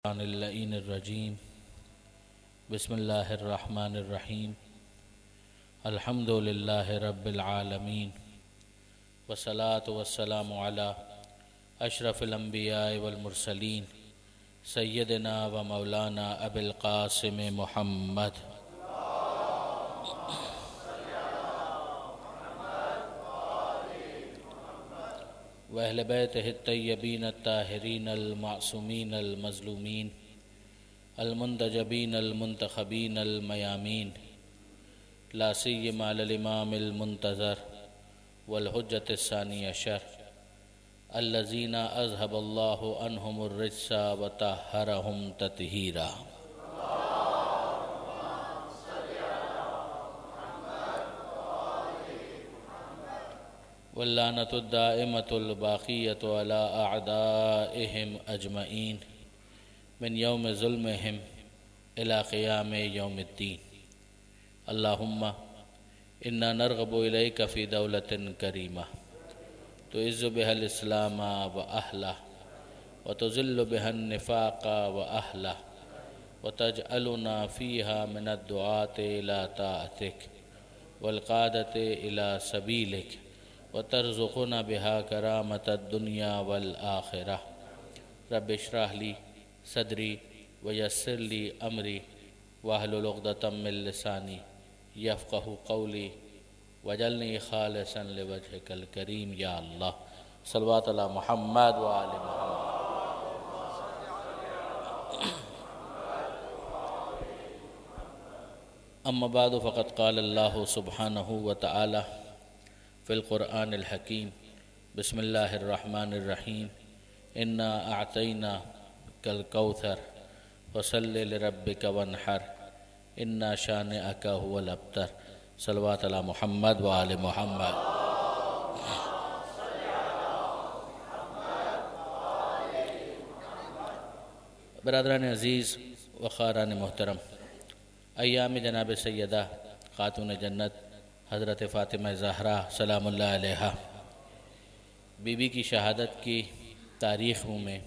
اللعین الرجیم بسم اللہ الرحمن الرحیم الحمد للہ رب العالمین والصلاة والسلام علی اشرف الانبیاء والمرسلین سیدنا و مولانا ابی القاسم محمد وأہل بیتہ الطیبین الطاہرین المعصومین المظلومین المنتجبین المنتخبین المیامین لا سیما علی الامام المنتظر والحجۃ الثانی عشر الذین اذهب اللہ عنہم الرجس وطہرہم تطہیرا۔ واللعنۃ الدائمۃ الباقیۃ علی اعدائہم اجمعین من یوم ظلمہم الی قیام یوم الدین۔ اللہم انا نرغب الیک فی دولۃ کریمہ تعز بها الاسلام واہلہ وتذل بها النفاق واہلہ وتجعلنا فیہا من الدعاة الی طاعتک والقادۃ الی سبیلک وترزقنا بها کرامۃ الدنیا والآخرہ۔ رب اشرح لی صدری ویسر لی امری واحلل عقدۃ من لسانی یفقہوا قولی واجعلنی خالصا لوجہک الکریم۔ یا اللہ صلوات علی محمد و آل محمد۔ اما بعد فقد قال اللہ سبحانہ وتعالی فی القرآن الحکیم بسم اللہ الرحمن الرحیم انا اعطیناک الکوثر فصل لربک وانحر انا شانئک هو الابتر۔ صلوات علی محمد و آل محمد۔ برادران عزیز و خاران محترم، ایام جناب سیدہ خاتون جنت حضرت فاطمہ زہرا سلام اللہ علیہا بی بی کی شہادت کی تاریخوں میں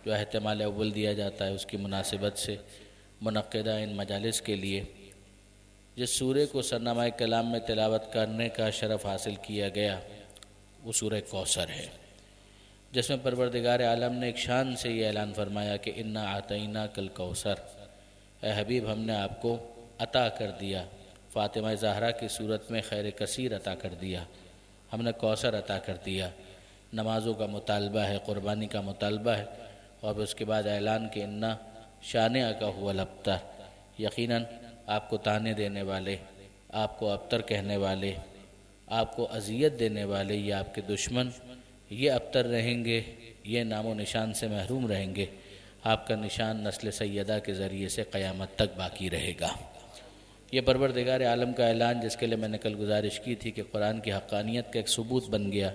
جو احتمال اول دیا جاتا ہے، اس کی مناسبت سے منعقدہ ان مجالس کے لیے جس سورہ کو سرنامہ کلام میں تلاوت کرنے کا شرف حاصل کیا گیا وہ سورہ کوثر ہے، جس میں پروردگار عالم نے ایک شان سے یہ اعلان فرمایا کہ انا اعطیناک الکوثر، اے حبیب ہم نے آپ کو عطا کر دیا، فاطمہ زہرا کی صورت میں خیر کثیر عطا کر دیا، ہم نے کوثر عطا کر دیا۔ نمازوں کا مطالبہ ہے، قربانی کا مطالبہ ہے، اور اس کے بعد اعلان کہ انا شانئک هو الابتر، یقیناً آپ کو تانے دینے والے، آپ کو ابتر کہنے والے، آپ کو اذیت دینے والے، یہ آپ کے دشمن، یہ ابتر رہیں گے، یہ نام و نشان سے محروم رہیں گے۔ آپ کا نشان نسل سیدہ کے ذریعے سے قیامت تک باقی رہے گا۔ یہ پروردگار عالم کا اعلان، جس کے لیے میں نے کل گزارش کی تھی کہ قرآن کی حقانیت کا ایک ثبوت بن گیا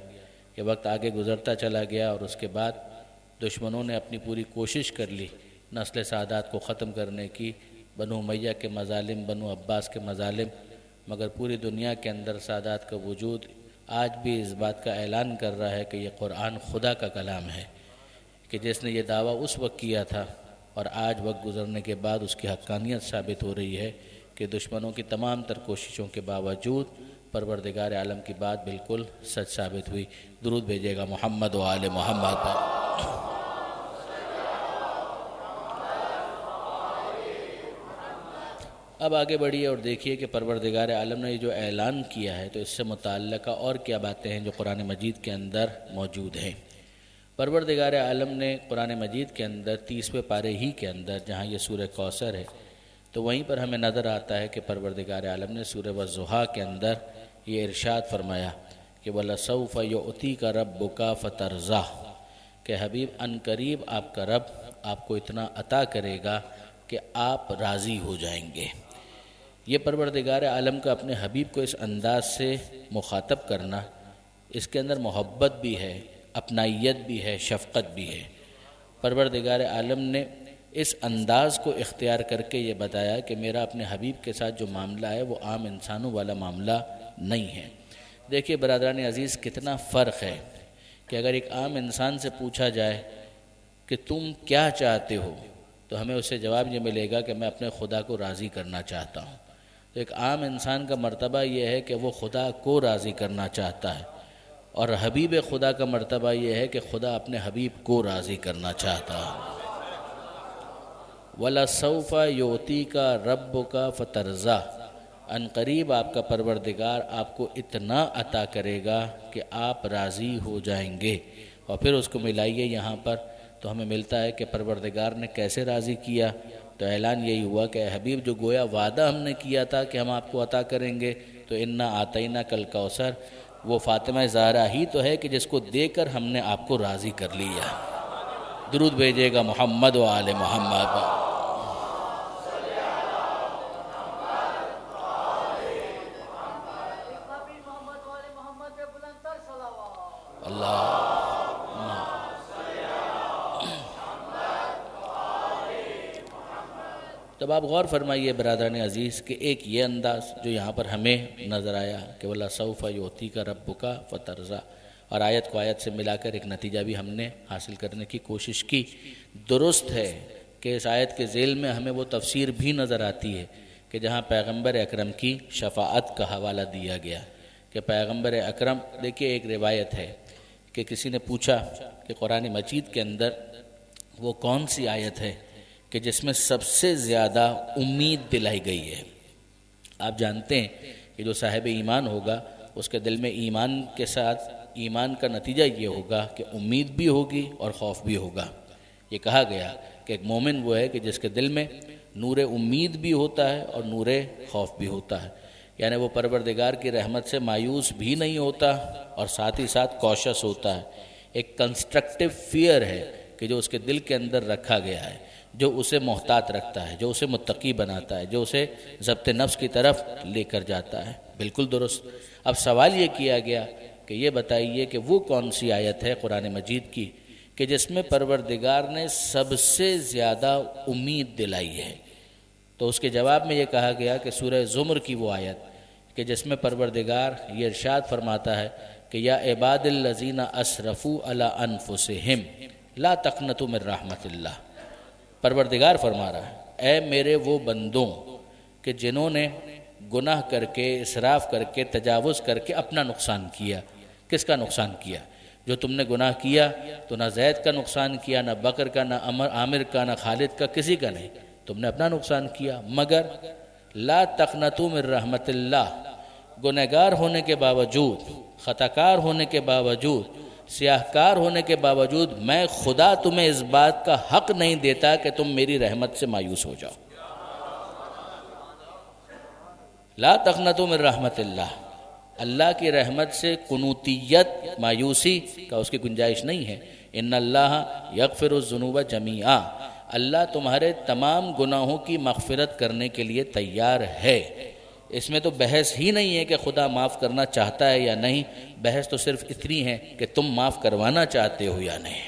کہ وقت آگے گزرتا چلا گیا اور اس کے بعد دشمنوں نے اپنی پوری کوشش کر لی نسل سادات کو ختم کرنے کی، بنو امیہ کے مظالم، بنو عباس کے مظالم، مگر پوری دنیا کے اندر سادات کا وجود آج بھی اس بات کا اعلان کر رہا ہے کہ یہ قرآن خدا کا کلام ہے، کہ جس نے یہ دعویٰ اس وقت کیا تھا اور آج وقت گزرنے کے بعد اس کی حقانیت ثابت ہو رہی ہے کہ دشمنوں کی تمام تر کوششوں کے باوجود پروردگار عالم کی بات بالکل سچ ثابت ہوئی۔ درود بھیجیے گا محمد و آل محمد پر۔ اب آگے بڑھیے اور دیکھیے کہ پروردگار عالم نے یہ جو اعلان کیا ہے تو اس سے متعلقہ اور کیا باتیں ہیں جو قرآن مجید کے اندر موجود ہیں۔ پروردگار عالم نے قرآن مجید کے اندر 30ویں پارے ہی کے اندر جہاں یہ سورہ کوثر ہے تو وہیں پر ہمیں نظر آتا ہے کہ پروردگار عالم نے سورہ والضحیٰ کے اندر یہ ارشاد فرمایا کہ وَلَسَوْفَ يُعْتِيكَ رَبُّكَ فَتَرْضَىٰ، کہ حبیب ان قریب آپ کا رب آپ کو اتنا عطا کرے گا کہ آپ راضی ہو جائیں گے۔ یہ پروردگار عالم کا اپنے حبیب کو اس انداز سے مخاطب کرنا، اس کے اندر محبت بھی ہے، اپنائیت بھی ہے، شفقت بھی ہے۔ پروردگار عالم نے اس انداز کو اختیار کر کے یہ بتایا کہ میرا اپنے حبیب کے ساتھ جو معاملہ ہے وہ عام انسانوں والا معاملہ نہیں ہے۔ دیکھیے برادران عزیز کتنا فرق ہے کہ اگر ایک عام انسان سے پوچھا جائے کہ تم کیا چاہتے ہو تو ہمیں اس سے جواب یہ ملے گا کہ میں اپنے خدا کو راضی کرنا چاہتا ہوں۔ تو ایک عام انسان کا مرتبہ یہ ہے کہ وہ خدا کو راضی کرنا چاہتا ہے، اور حبیب خدا کا مرتبہ یہ ہے کہ خدا اپنے حبیب کو راضی کرنا چاہتا ہے۔ وَلَسَوْفَ يُعْطِيكَ رَبُّكَ فَتَرْضَىٰ، ان قریب آپ کا پروردگار آپ کو اتنا عطا کرے گا کہ آپ راضی ہو جائیں گے۔ اور پھر اس کو ملائیے یہاں پر تو ہمیں ملتا ہے کہ پروردگار نے کیسے راضی کیا۔ تو اعلان یہی ہوا کہ اے حبیب، جو گویا وعدہ ہم نے کیا تھا کہ ہم آپ کو عطا کریں گے، تو انا آتیناک الکوثر، وہ فاطمہ زہرا ہی تو ہے کہ جس کو دے کر ہم نے آپ کو راضی کر لیا۔ درود بھیجے گا محمد و آل محمد۔ اللہ تب آپ غور فرمائیے برادران عزیز کہ ایک یہ انداز جو یہاں پر ہمیں نظر آیا کہ وَلَسَوْفَ يُعْطِيكَ رَبُّكَ فَتَرْضَىٰ، اور آیت کو آیت سے ملا کر ایک نتیجہ بھی ہم نے حاصل کرنے کی کوشش کی۔ درست ہے کہ اس آیت کے ذیل میں ہمیں وہ تفسیر بھی نظر آتی ہے کہ جہاں پیغمبر اکرم کی شفاعت کا حوالہ دیا گیا کہ پیغمبر اکرم، دیکھیے ایک روایت ہے کہ کسی نے پوچھا کہ قرآن مجید کے اندر وہ کون سی آیت ہے کہ جس میں سب سے زیادہ امید دلائی گئی ہے۔ آپ جانتے ہیں کہ جو صاحب ایمان ہوگا اس کے دل میں ایمان کے ساتھ ایمان کا نتیجہ یہ ہوگا کہ امید بھی ہوگی اور خوف بھی ہوگا۔ یہ کہا گیا کہ ایک مومن وہ ہے کہ جس کے دل میں نور امید بھی ہوتا ہے اور نور خوف بھی ہوتا ہے، یعنی وہ پروردگار کی رحمت سے مایوس بھی نہیں ہوتا اور ساتھ ہی ساتھ کوشش ہوتا ہے۔ ایک کنسٹرکٹیو فیئر ہے کہ جو اس کے دل کے اندر رکھا گیا ہے، جو اسے محتاط رکھتا ہے، جو اسے متقی بناتا ہے، جو اسے ضبط نفس کی طرف لے کر جاتا ہے۔ بالکل درست۔ اب سوال یہ کیا گیا کہ یہ بتائیے کہ وہ کون سی آیت ہے قرآن مجید کی کہ جس میں پروردگار نے سب سے زیادہ امید دلائی ہے؟ تو اس کے جواب میں یہ کہا گیا کہ سورہ زمر کی وہ آیت کہ جس میں پروردگار یہ ارشاد فرماتا ہے کہ یا عباد الذین اسرفوا علی انفسہم لا تقنطوا من رحمت اللہ۔ پروردگار فرما رہا ہے اے میرے وہ بندوں کہ جنہوں نے گناہ کر کے، اسراف کر کے، تجاوز کر کے اپنا نقصان کیا۔ کس کا نقصان کیا؟ جو تم نے گناہ کیا تو نہ زید کا نقصان کیا، نہ بکر کا، نہ عامر کا، نہ خالد کا، کسی کا نہیں، تم نے اپنا نقصان کیا۔ مگر لا تقنطوا من رحمت اللہ، گنہگار ہونے کے باوجود، خطاکار ہونے کے باوجود، سیاہکار ہونے کے باوجود میں خدا تمہیں اس بات کا حق نہیں دیتا کہ تم میری رحمت سے مایوس ہو جاؤ۔ لا تقنطوا من رحمت اللہ، اللہ کی رحمت سے قنوطیت، مایوسی کا اس کی گنجائش نہیں ہے۔ ان اللہ یغفر الذنوب جمیعا، اللہ تمہارے تمام گناہوں کی مغفرت کرنے کے لیے تیار ہے۔ اس میں تو بحث ہی نہیں ہے کہ خدا معاف کرنا چاہتا ہے یا نہیں، بحث تو صرف اتنی ہے کہ تم معاف کروانا چاہتے ہو یا نہیں۔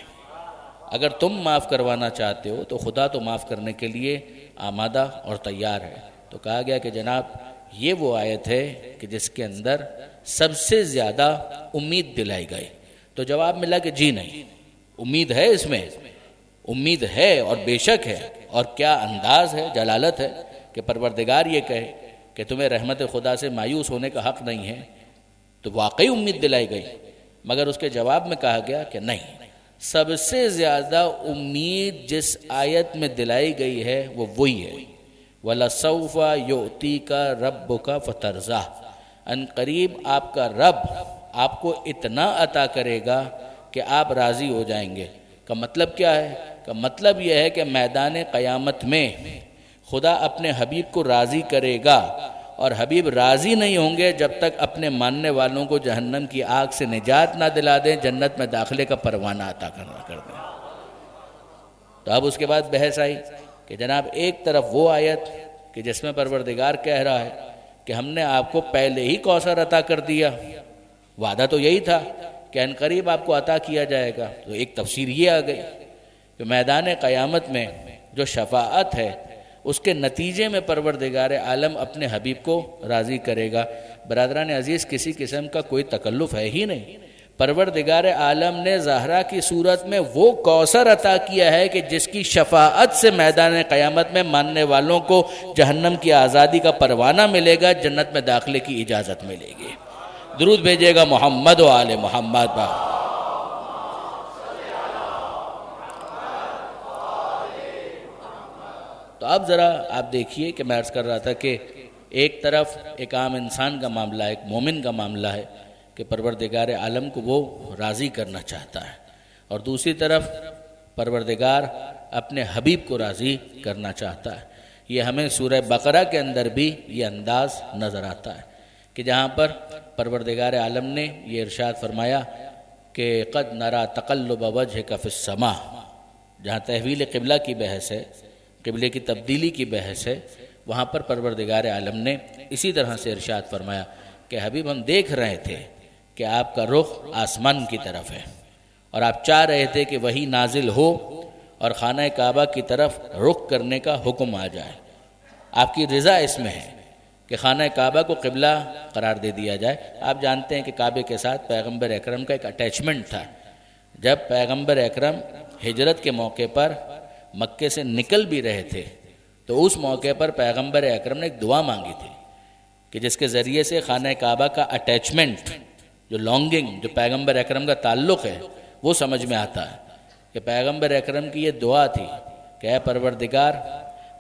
اگر تم معاف کروانا چاہتے ہو تو خدا تو معاف کرنے کے لیے آمادہ اور تیار ہے۔ تو کہا گیا کہ جناب یہ وہ آیت ہے کہ جس کے اندر سب سے زیادہ امید دلائی گئی۔ تو جواب ملا کہ جی نہیں، امید ہے، اس میں امید ہے اور بے شک ہے، اور کیا انداز ہے، جلالت ہے کہ پروردگار یہ کہے کہ تمہیں رحمت خدا سے مایوس ہونے کا حق نہیں ہے۔ تو واقعی امید دلائی گئی، مگر اس کے جواب میں کہا گیا کہ نہیں، سب سے زیادہ امید جس آیت میں دلائی گئی ہے وہ وہی ہے وَلَسَوْفَ يُعْطِيكَ رَبُّكَ فَتَرْضَىٰ، ان قریب آپ کا رب آپ کو اتنا عطا کرے گا کہ آپ راضی ہو جائیں گے۔ کا مطلب کیا ہے؟ کا مطلب یہ ہے کہ میدان قیامت میں خدا اپنے حبیب کو راضی کرے گا، اور حبیب راضی نہیں ہوں گے جب تک اپنے ماننے والوں کو جہنم کی آگ سے نجات نہ دلا دیں، جنت میں داخلے کا پروانہ عطا کر دیں۔ تو اب اس کے بعد بحث آئی کہ جناب ایک طرف وہ آیت کہ جس میں پروردگار کہہ رہا ہے کہ ہم نے آپ کو پہلے ہی کوثر عطا کر دیا، وعدہ تو یہی تھا کہ ان قریب آپ کو عطا کیا جائے گا۔ تو ایک تفسیر یہ آ گئی کہ میدان قیامت میں جو شفاعت ہے اس کے نتیجے میں پروردگار عالم اپنے حبیب کو راضی کرے گا۔ برادران عزیز، کسی قسم کا کوئی تکلف ہے ہی نہیں، پروردگار عالم نے زہرا کی صورت میں وہ کوثر عطا کیا ہے کہ جس کی شفاعت سے میدان قیامت میں ماننے والوں کو جہنم کی آزادی کا پروانہ ملے گا، جنت میں داخلے کی اجازت ملے گی۔ درود بھیجیے گا محمد و آل محمد با۔ تو اب ذرا آپ دیکھیے کہ میں عرض کر رہا تھا کہ ایک طرف ایک عام انسان کا معاملہ ہے، ایک مومن کا معاملہ ہے کہ پروردگار عالم کو وہ راضی کرنا چاہتا ہے، اور دوسری طرف پروردگار اپنے حبیب کو راضی کرنا چاہتا ہے۔ یہ ہمیں سورہ بقرہ کے اندر بھی یہ انداز نظر آتا ہے کہ جہاں پر پروردگار عالم نے یہ ارشاد فرمایا کہ قد نرا تقلب وجہک فی السماء، جہاں تحویل قبلہ کی بحث ہے، قبلے کی تبدیلی کی بحث ہے، وہاں پر پروردگار عالم نے اسی طرح سے ارشاد فرمایا کہ حبیب ہم دیکھ رہے تھے کہ آپ کا رخ آسمان کی طرف ہے، اور آپ چاہ رہے تھے کہ وہی نازل ہو اور خانہ کعبہ کی طرف رخ کرنے کا حکم آ جائے۔ آپ کی رضا اس میں ہے کہ خانہ کعبہ کو قبلہ قرار دے دیا جائے۔ آپ جانتے ہیں کہ کعبے کے ساتھ پیغمبر اکرم کا ایک اٹیچمنٹ تھا۔ جب پیغمبر اکرم ہجرت کے موقع پر مکے سے نکل بھی رہے تھے تو اس موقع پر پیغمبر اکرم نے ایک دعا مانگی تھی کہ جس کے ذریعے سے خانہ کعبہ کا اٹیچمنٹ، جو لانگنگ، جو پیغمبر اکرم کا تعلق ہے، وہ سمجھ میں آتا ہے کہ پیغمبر اکرم کی یہ دعا تھی کہ اے پروردگار،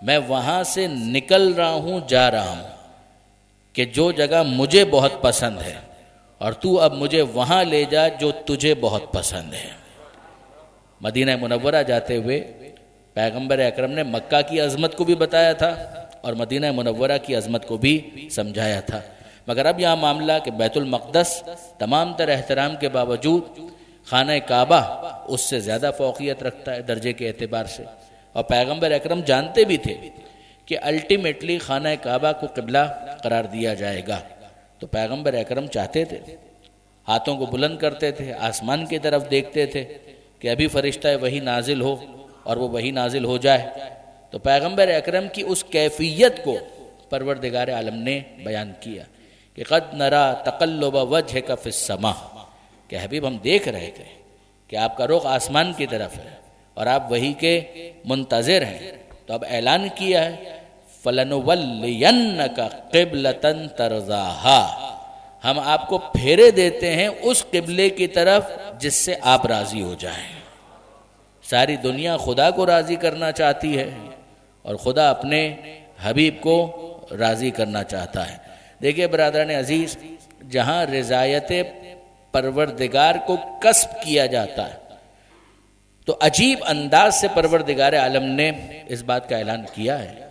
میں وہاں سے نکل رہا ہوں، جا رہا ہوں کہ جو جگہ مجھے بہت پسند ہے، اور تو اب مجھے وہاں لے جا جو تجھے بہت پسند ہے۔ مدینہ منورہ جاتے ہوئے پیغمبر اکرم نے مکہ کی عظمت کو بھی بتایا تھا اور مدینہ منورہ کی عظمت کو بھی سمجھایا تھا، مگر اب یہاں معاملہ کہ بیت المقدس تمام تر احترام کے باوجود خانہ کعبہ اس سے زیادہ فوقیت رکھتا ہے درجے کے اعتبار سے، اور پیغمبر اکرم جانتے بھی تھے کہ الٹیمیٹلی خانہ کعبہ کو قبلہ قرار دیا جائے گا، تو پیغمبر اکرم چاہتے تھے، ہاتھوں کو بلند کرتے تھے، آسمان کی طرف دیکھتے تھے کہ ابھی فرشتہ وہی نازل ہو اور وہ وہی نازل ہو جائے۔ تو پیغمبر اکرم کی اس کیفیت کو پروردگار عالم نے بیان کیا کہ قد نرا تقلب وجہک فی السماء، کہ حبیب ہم دیکھ رہے تھے کہ آپ کا رخ آسمان کی طرف ہے اور آپ وہی کے منتظر ہیں، تو اب اعلان کیا ہے فَلَنُوَلِّيَنَّكَ قِبْلَةً تَرْضَاهَا، ہم آپ کو پھیرے دیتے ہیں اس قبلے کی طرف جس سے آپ راضی ہو جائیں۔ ساری دنیا خدا کو راضی کرنا چاہتی ہے اور خدا اپنے حبیب کو راضی کرنا چاہتا ہے۔ دیکھیے برادران عزیز، جہاں رضایت پروردگار کو کسب کیا جاتا ہے تو عجیب انداز سے پروردگار عالم نے اس بات کا اعلان کیا ہے۔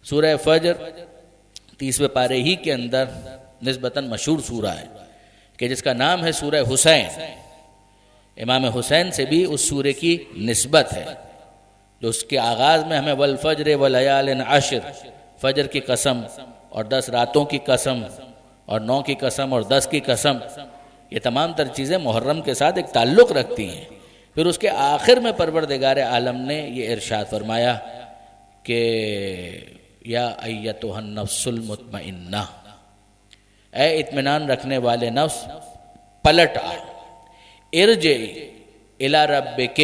سورہ فجر 30ویں پارے ہی کے اندر نسبتاً مشہور سورہ ہے کہ جس کا نام ہے سورہ حسین۔ امام حسین سے بھی اس سورے کی نسبت ہے، جو اس کے آغاز میں ہمیں والفجر ولیال عشر، فجر کی قسم اور 10 راتوں کی قسم اور 9 کی قسم اور 10 کی قسم، یہ تمام تر چیزیں محرم کے ساتھ ایک تعلق رکھتی ہیں۔ پھر اس کے آخر میں پروردگار عالم نے یہ ارشاد فرمایا کہ یا ایتھا النفس المطمئنہ، اے اطمینان رکھنے والے نفس پلٹ آ، ارجعی الی ربک،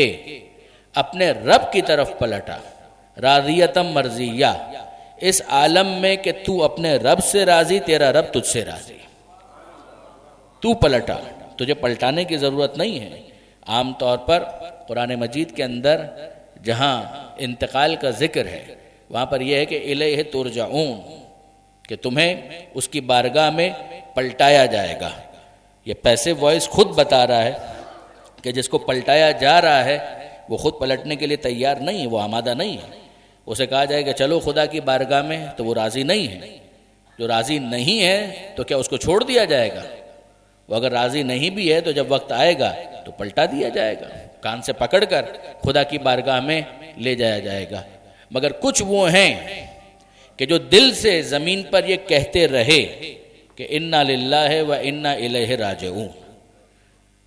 اپنے رب کی طرف پلٹا، راضیۃ مرضیہ، اس عالم میں کہ تو اپنے رب سے راضی، تیرا رب تجھ سے راضی، تو پلٹا، تجھے پلٹانے کی ضرورت نہیں ہے۔ عام طور پر قرآن مجید کے اندر جہاں انتقال کا ذکر ہے وہاں پر یہ ہے کہ الیہ ترجعون، کہ تمہیں اس کی بارگاہ میں پلٹایا جائے گا۔ یہ پیسے وائس خود بتا رہا ہے کہ جس کو پلٹایا جا رہا ہے وہ خود پلٹنے کے لیے تیار نہیں ہے، وہ آمادہ نہیں ہے۔ اسے کہا جائے کہ چلو خدا کی بارگاہ میں، تو وہ راضی نہیں ہے۔ جو راضی نہیں ہے تو کیا اس کو چھوڑ دیا جائے گا؟ وہ اگر راضی نہیں بھی ہے تو جب وقت آئے گا تو پلٹا دیا جائے گا، کان سے پکڑ کر خدا کی بارگاہ میں لے جایا جائے گا۔ مگر کچھ وہ ہیں کہ جو دل سے زمین پر یہ کہتے رہے کہ انا للہ و انا الیہ راجعون،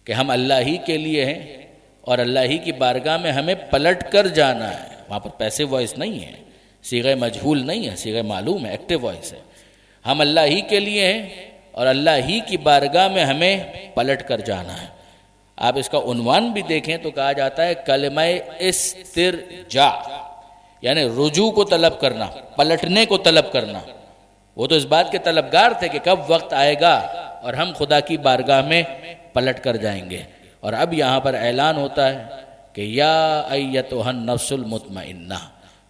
کہ ہم اللہ ہی کے لیے ہیں اور اللہ ہی کی بارگاہ میں ہمیں پلٹ کر جانا ہے۔ وہاں پر پیسے وائس نہیں ہے، صیغہ مجہول نہیں ہے، صیغہ معلوم ہے، ایکٹیو وائس ہے۔ ہم اللہ ہی کے لیے ہیں اور اللہ ہی کی بارگاہ میں ہمیں پلٹ کر جانا ہے۔ آپ اس کا عنوان بھی دیکھیں تو کہا جاتا ہے کلمہ استرجاع، یعنی رجوع کو طلب کرنا، پلٹنے کو طلب کرنا۔ وہ تو اس بات کے طلبگار تھے کہ کب وقت آئے گا اور ہم خدا کی بارگاہ میں پلٹ کر جائیں گے، اور اب یہاں پر اعلان ہوتا ہے کہ یا ایتھا النفس المطمئنہ،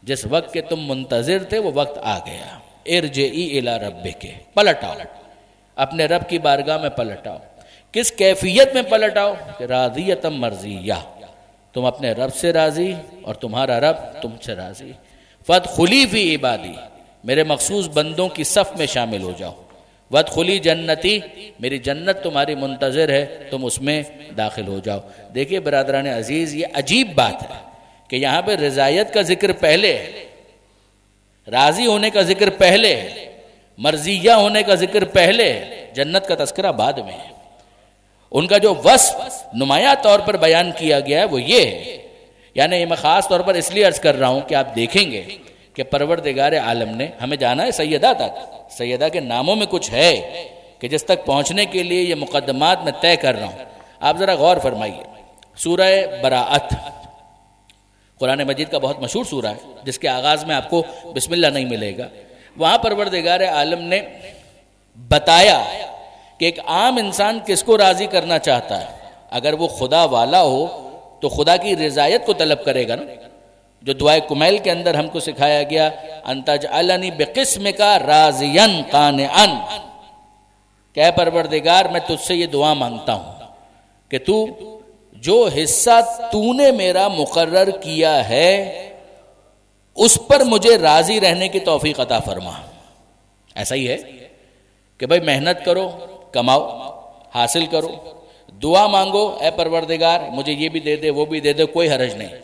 جس وقت کے تم منتظر تھے وہ وقت آ گیا، ارجعی الی ربک، پلٹ آؤ، اپنے رب کی بارگاہ میں پلٹ آؤ۔ کس کیفیت میں پلٹ آؤ؟ کہ راضیۃ مرضیہ، تم اپنے رب سے راضی اور تمہارا رب تم سے راضی۔ فادخلی فی عبادی، میرے مخصوص بندوں کی صف میں شامل ہو جاؤ۔ وادخلی جنتی، میری جنت تمہاری منتظر ہے، تم اس میں داخل ہو جاؤ۔ دیکھیے برادران عزیز، یہ عجیب بات ہے کہ یہاں پہ رضایت کا ذکر پہلے ہے، راضی ہونے کا ذکر پہلے ہے، مرضیہ ہونے کا ذکر پہلے ہے، جنت کا تذکرہ بعد میں ہے۔ ان کا جو وصف نمایاں طور پر بیان کیا گیا ہے وہ یہ ہے، یعنی یہ میں خاص طور پر اس لیے عرض کر رہا ہوں کہ آپ دیکھیں گے کہ پروردگار عالم نے ہمیں جانا ہے سیدہ تک، سیدہ کے ناموں میں کچھ ہے کہ جس تک پہنچنے کے لیے یہ مقدمات میں طے کر رہا ہوں۔ آپ ذرا غور فرمائیے، سورہ براءت قرآن مجید کا بہت مشہور سورہ ہے، جس کے آغاز میں آپ کو بسم اللہ نہیں ملے گا۔ وہاں پروردگار عالم نے بتایا کہ ایک عام انسان کس کو راضی کرنا چاہتا ہے۔ اگر وہ خدا والا ہو تو خدا کی رضایت کو طلب کرے گا نا، جو دعائے کمیل کے اندر ہم کو سکھایا گیا، ان تجعلنی بقسمک راضیا قانعا، کہ اے پروردگار میں تجھ سے یہ دعا مانگتا ہوں کہ تو جو حصہ تو نے میرا مقرر کیا ہے اس پر مجھے راضی رہنے کی توفیق عطا فرما۔ ایسا ہی ہے کہ بھائی محنت کرو، کماؤ، حاصل کرو، دعا مانگو، اے پروردگار مجھے یہ بھی دے دے وہ بھی دے دے، کوئی حرج نہیں۔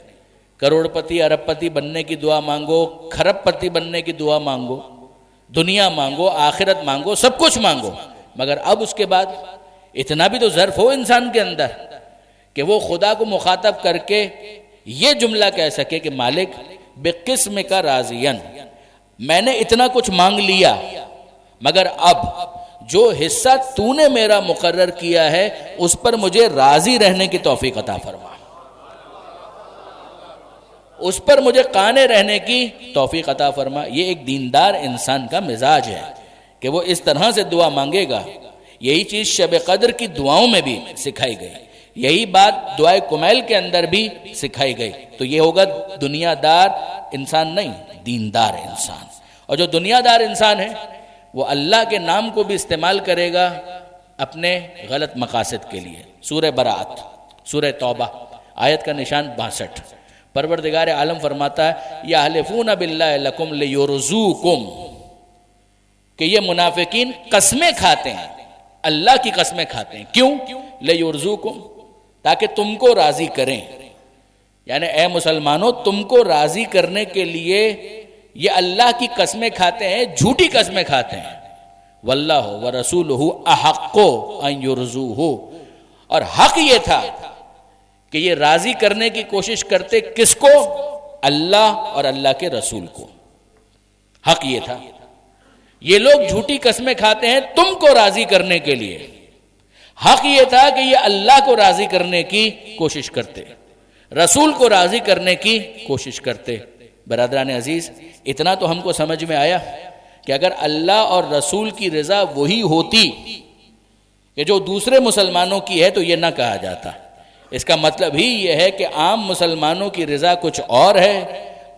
کروڑ پتی ارب پتی بننے کی دعا مانگو، کھرب پتی بننے کی دعا مانگو، دنیا مانگو، آخرت مانگو، سب کچھ مانگو، مگر اب اس کے بعد اتنا بھی تو ظرف ہو انسان کے اندر کہ وہ خدا کو مخاطب کر کے یہ جملہ کہہ سکے کہ مالک بقسمک راضیا، میں نے اتنا کچھ مانگ لیا مگر اب جو حصہ تو نے میرا مقرر کیا ہے اس پر مجھے راضی رہنے کی توفیق عطا فرما، اس پر مجھے قانع رہنے کی توفیق عطا فرما۔ یہ ایک دیندار انسان کا مزاج ہے کہ وہ اس طرح سے دعا مانگے گا۔ یہی چیز شب قدر کی دعاؤں میں بھی سکھائی گئی، یہی بات دعائے کمیل کے اندر بھی سکھائی گئی۔ تو یہ ہوگا دنیا دار انسان نہیں، دیندار انسان۔ اور جو دنیا دار انسان ہے وہ اللہ کے نام کو بھی استعمال کرے گا اپنے غلط مقاصد کے لیے۔ سورہ براءت، سورہ توبہ، آیت کا نشان 62۔ پروردگار عالم فرماتا ہے یحلفون باللہ لکم لیرزوکم، کہ یہ منافقین قسمیں کھاتے ہیں، اللہ کی قسمیں کھاتے ہیں۔ کیوں؟ لیرزوکم، تاکہ تم کو راضی کریں، یعنی اے مسلمانوں تم کو راضی کرنے کے لیے یہ اللہ کی قسمیں کھاتے ہیں، جھوٹی قسمیں کھاتے ہیں۔ واللہ ورسولہ احق ان یرضوہ، اور حق یہ تھا کہ یہ راضی کرنے کی کوشش کرتے کس کو؟ اللہ اور اللہ کے رسول کو۔ حق یہ تھا، یہ لوگ جھوٹی قسمیں کھاتے ہیں تم کو راضی کرنے کے لیے، حق یہ تھا کہ یہ اللہ کو راضی کرنے کی کوشش کرتے، رسول کو راضی کرنے کی کوشش کرتے۔ برادران عزیز، اتنا تو ہم کو سمجھ میں آیا کہ اگر اللہ اور رسول کی رضا وہی ہوتی کہ جو دوسرے مسلمانوں کی ہے تو یہ نہ کہا جاتا۔ اس کا مطلب ہی یہ ہے کہ عام مسلمانوں کی رضا کچھ اور ہے،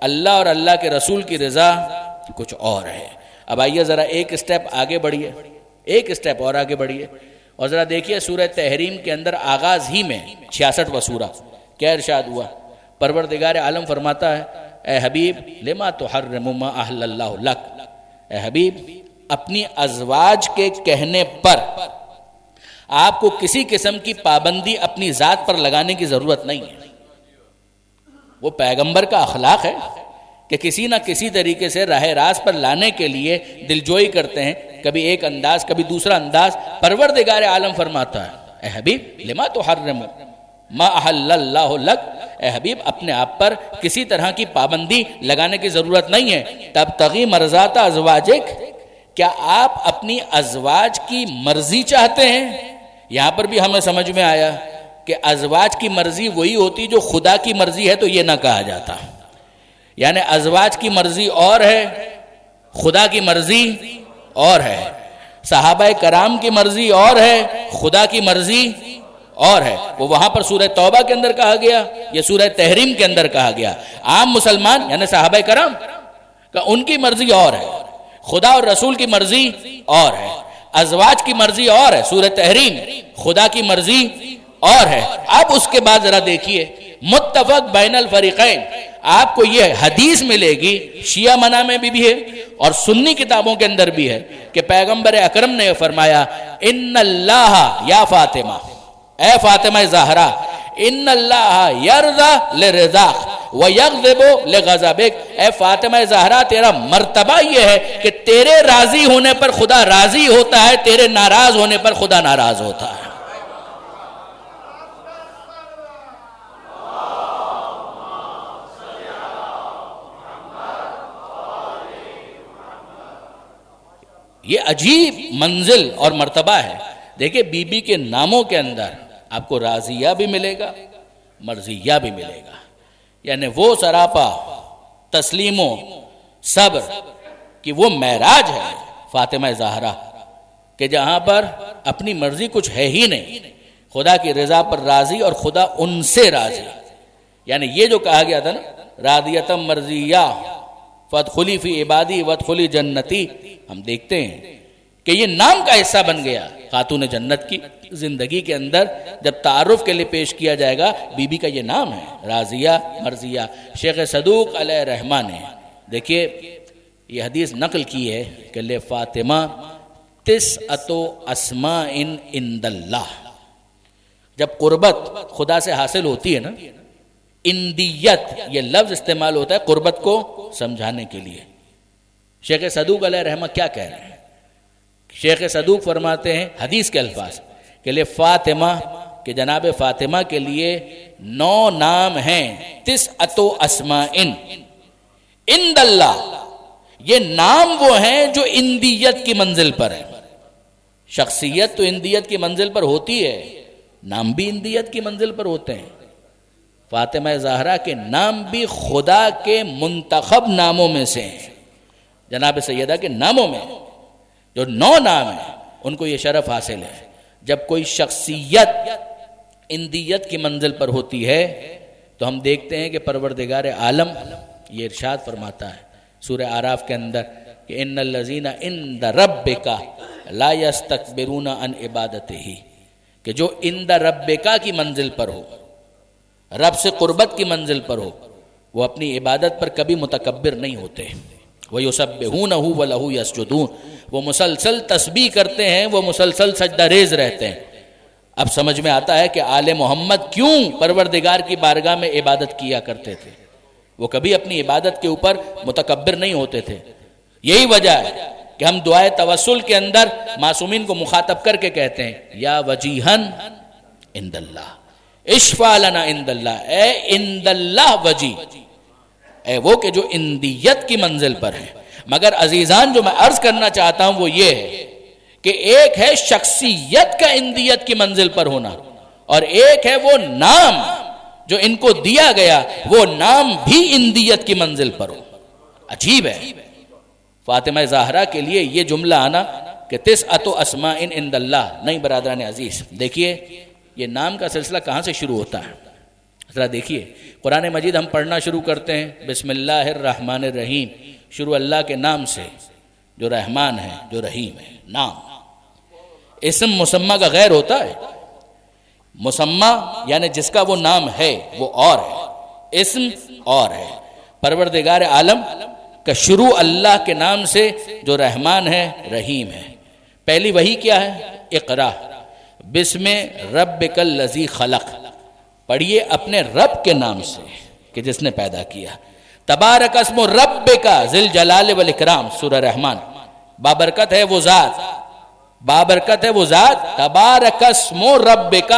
اللہ اور اللہ کے رسول کی رضا کچھ اور ہے۔ اب آئیے ذرا ایک سٹیپ آگے بڑھیے، ایک سٹیپ اور آگے بڑھیے، اور ذرا دیکھیے سورہ تحریم کے اندر آغاز ہی میں 66واں سورہ کیا ارشاد ہوا۔ پروردگار عالم فرماتا ہے اے حبیب لما تحرم ما احل اللہ لک، اے حبیب اپنی ازواج کے کہنے پر آپ کو کسی قسم کی پابندی اپنی ذات پر لگانے کی ضرورت نہیں ہے۔ وہ پیغمبر کا اخلاق ہے کہ کسی نہ کسی طریقے سے راہ راست پر لانے کے لیے دلجوئی کرتے ہیں، کبھی ایک انداز کبھی دوسرا انداز۔ پروردگار عالم فرماتا ہے اے حبیب لما تحرم ما احل اللہ لک، اے حبیب اپنے آپ پر کسی طرح کی پابندی لگانے کی ضرورت نہیں ہے۔ تبتغی مرضات ازواجک، کیا آپ اپنی ازواج کی مرضی چاہتے ہیں؟ یہاں پر بھی ہمیں سمجھ میں آیا کہ ازواج کی مرضی وہی ہوتی جو خدا کی مرضی ہے تو یہ نہ کہا جاتا. یعنی ازواج کی مرضی اور ہے، خدا کی مرضی اور ہے. صحابہ کرام کی مرضی اور ہے، خدا کی مرضی اور ہے. وہ وہاں پر سورہ توبہ کے اندر کہا گیا، یہ سورہ تحریم کے اندر کہا گیا. عام مسلمان یعنی صحابہ کرام کا ان کی مرضی اور ہے، خدا اور رسول کی مرضی اور ہے. ازواج کی مرضی اور ہے، سورہ تحریم. خدا کی مرضی اور ہے. اب اس کے بعد ذرا دیکھیے متفق بین الفریقین، آپ کو یہ حدیث ملے گی، شیعہ منع میں بھی ہے اور سنی کتابوں کے اندر بھی ہے کہ پیغمبر اکرم نے فرمایا ان اللہ یا فاطمہ، اے فاطمہ زہرا، ان اللہ یرضا لرضاک ویغضب لغضبک، اے فاطمہ زہرا تیرا مرتبہ یہ ہے کہ تیرے راضی ہونے پر خدا راضی ہوتا ہے، تیرے ناراض ہونے پر خدا ناراض ہوتا ہے. یہ عجیب منزل اور مرتبہ ہے. دیکھیں بی بی کے ناموں کے اندر آپ کو راضیہ بھی ملے گا، مرضیہ بھی ملے گا. یعنی وہ سراپا تسلیم و صبر کہ وہ معراج ہے فاطمہ زہرا کہ جہاں پر اپنی مرضی کچھ ہے ہی نہیں، خدا کی رضا پر راضی اور خدا ان سے راضی. یعنی یہ جو کہا گیا تھا نا راضیتم مرضیہ فادخلی فی عبادی وادخلی جنتی، ہم دیکھتے ہیں کہ یہ نام کا حصہ بن گیا. خاتون جنت کی زندگی کے اندر جب تعارف کے لیے پیش کیا جائے گا بی بی کا یہ نام ہے راضیہ مرضیہ. شیخ صدوق علیہ رحمہ نے دیکھیے یہ حدیث نقل کی ہے کہ لے فاطمہ تسعۃ اسماء عند اللہ. جب قربت خدا سے حاصل ہوتی ہے نا، اندیت یہ لفظ استعمال ہوتا ہے قربت کو سمجھانے کے لیے. شیخ صدوق علیہ رحمہ کیا کہہ رہے ہیں؟ شیخ صدوق فرماتے ہیں حدیث کے الفاظ کہ لے فاطمہ کہ جناب فاطمہ کے لیے 9 نام ہیں، تسعۃ اسماء عند اللہ. یہ نام وہ ہیں جو اندیت کی منزل پر ہیں. شخصیت تو اندیت کی منزل پر ہوتی ہے، نام بھی اندیت کی منزل پر ہوتے ہیں. فاطمہ زہرا کے نام بھی خدا کے منتخب ناموں میں سے ہیں. جناب سیدہ کے ناموں میں جو 9 نام ہیں ان کو یہ شرف حاصل ہے. جب کوئی شخصیت اندیت کی منزل پر ہوتی ہے تو ہم دیکھتے ہیں کہ پروردگار عالم یہ ارشاد فرماتا ہے سورہ اعراف کے اندر کہ ان الذین عند ربک لا یستکبرون عن عبادتہ، کہ جو عند ربک کی منزل پر ہو، رب سے قربت کی منزل پر ہو، وہ اپنی عبادت پر کبھی متکبر نہیں ہوتے. وَيُسَبِّحُونَهُ وَلَهُ يَسْجُدُونَ، وہ مسلسل تسبیح کرتے ہیں، وہ مسلسل سجدہ ریز رہتے ہیں. اب سمجھ میں آتا ہے کہ آل محمد کیوں پروردگار کی بارگاہ میں عبادت کیا کرتے تھے. وہ کبھی اپنی عبادت کے اوپر متکبر نہیں ہوتے تھے. یہی وجہ ہے کہ ہم دعائے توسل کے اندر معصومین کو مخاطب کر کے کہتے ہیں یا وجیہن عند اللہ، اشفع لنا عند اللہ، اے عند اللہ وجی، اے وہ کہ جو اندیت کی منزل پر ہے. مگر عزیزان جو میں عرض کرنا چاہتا ہوں وہ یہ ہے کہ ایک ہے شخصیت کا اندیت کی منزل پر ہونا اور ایک ہے وہ نام جو ان کو دیا گیا، وہ نام بھی اندیت کی منزل پر ہو. عجیب ہے فاطمہ زہرا کے لیے یہ جملہ آنا کہ تسعۃ اسماء عند اللہ. نہیں برادران عزیز، دیکھیے یہ نام کا سلسلہ کہاں سے شروع ہوتا ہے. ذرا دیکھیے قرآن مجید ہم پڑھنا شروع کرتے ہیں بسم اللہ الرحمن الرحیم، شروع اللہ کے نام سے جو رحمان ہے جو رحیم ہے. نام اسم مسمہ کا غیر ہوتا ہے. مسمہ یعنی جس کا وہ نام ہے وہ اور ہے، اسم اور ہے. پروردگار عالم کا شروع اللہ کے نام سے جو رحمان ہے رحیم ہے. پہلی وحی کیا ہے؟ اقرا بسم ربک الذی خلق، پڑھیے اپنے رب کے نام سے کہ جس نے پیدا کیا. تبارک اسم ربک ذی الجلال والاکرام، سورہ رحمان. بابرکت ہے وہ ذات، بابرکت ہے وہ ذات. تبارک اسم ربک،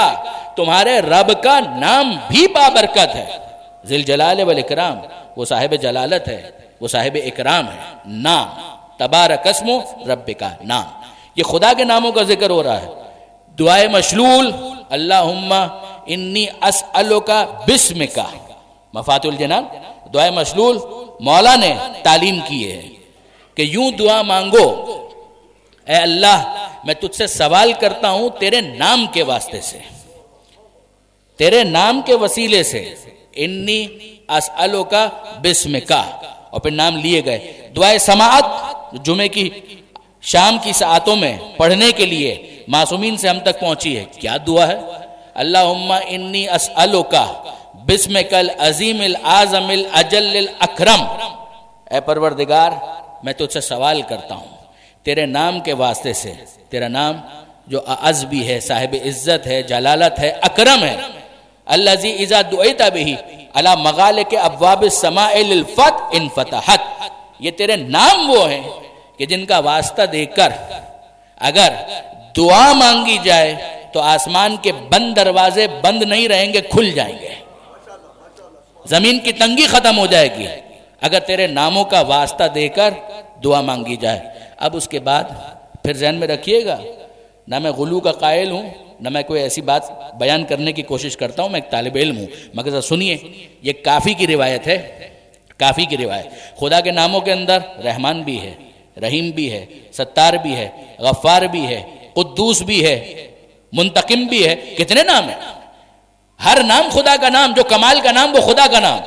تمہارے رب کا نام بھی بابرکت ہے. ذی الجلال والاکرام، وہ صاحب جلالت ہے، وہ صاحب اکرام ہے. نام تبارک اسم ربک نام، یہ خدا کے ناموں کا ذکر ہو رہا ہے. دعائے مشلول اللہم انی اسألک بسمک، مفاتح الجنان دعائے مشلول مولا نے تعلیم کی ہے کہ یوں دعا مانگو، اے اللہ میں تجھ سے سوال کرتا ہوں تیرے نام کے واسطے سے، تیرے نام کے وسیلے سے، انی اسألک بسمک، اور پھر نام لیے گئے. دعائے سماعت جمعے کی شام کی ساعتوں میں پڑھنے کے لیے معصومین سے ہم تک پہنچی ہے. کیا دعا ہے؟ اللہم انی اسألک بسمک العظیم الاعظم الاجل الاکرم، اے پروردگار میں تجھ سے سوال کرتا ہوں تیرے نام کے واسطے سے، تیرا نام جو اعز بھی ہے، صاحب عزت ہے، جلالت ہے، اکرم ہے. الذی اذا دعیت بہ علی مغالق ابواب السماء للفتح انفتحت، یہ تیرے نام وہ ہیں کہ جن کا واسطہ دے کر اگر دعا مانگی جائے تو آسمان کے بند دروازے بند نہیں رہیں گے، کھل جائیں گے، زمین کی تنگی ختم ہو جائے گی اگر تیرے ناموں کا واسطہ دے کر دعا مانگی جائے. اب اس کے بعد پھر ذہن میں رکھیے گا، نہ میں غلو کا قائل ہوں، نہ میں کوئی ایسی بات بیان کرنے کی کوشش کرتا ہوں، میں ایک طالب علم ہوں، مگر سنیے یہ کافی کی روایت ہے، کافی کی روایت. خدا کے ناموں کے اندر رحمان بھی ہے، رحیم بھی ہے، ستار بھی ہے، غفار بھی ہے، قدوس بھی ہے، منتقم بھی ہے. کتنے نام ہیں؟ ہر نام خدا کا نام، جو کمال کا نام وہ خدا کا نام.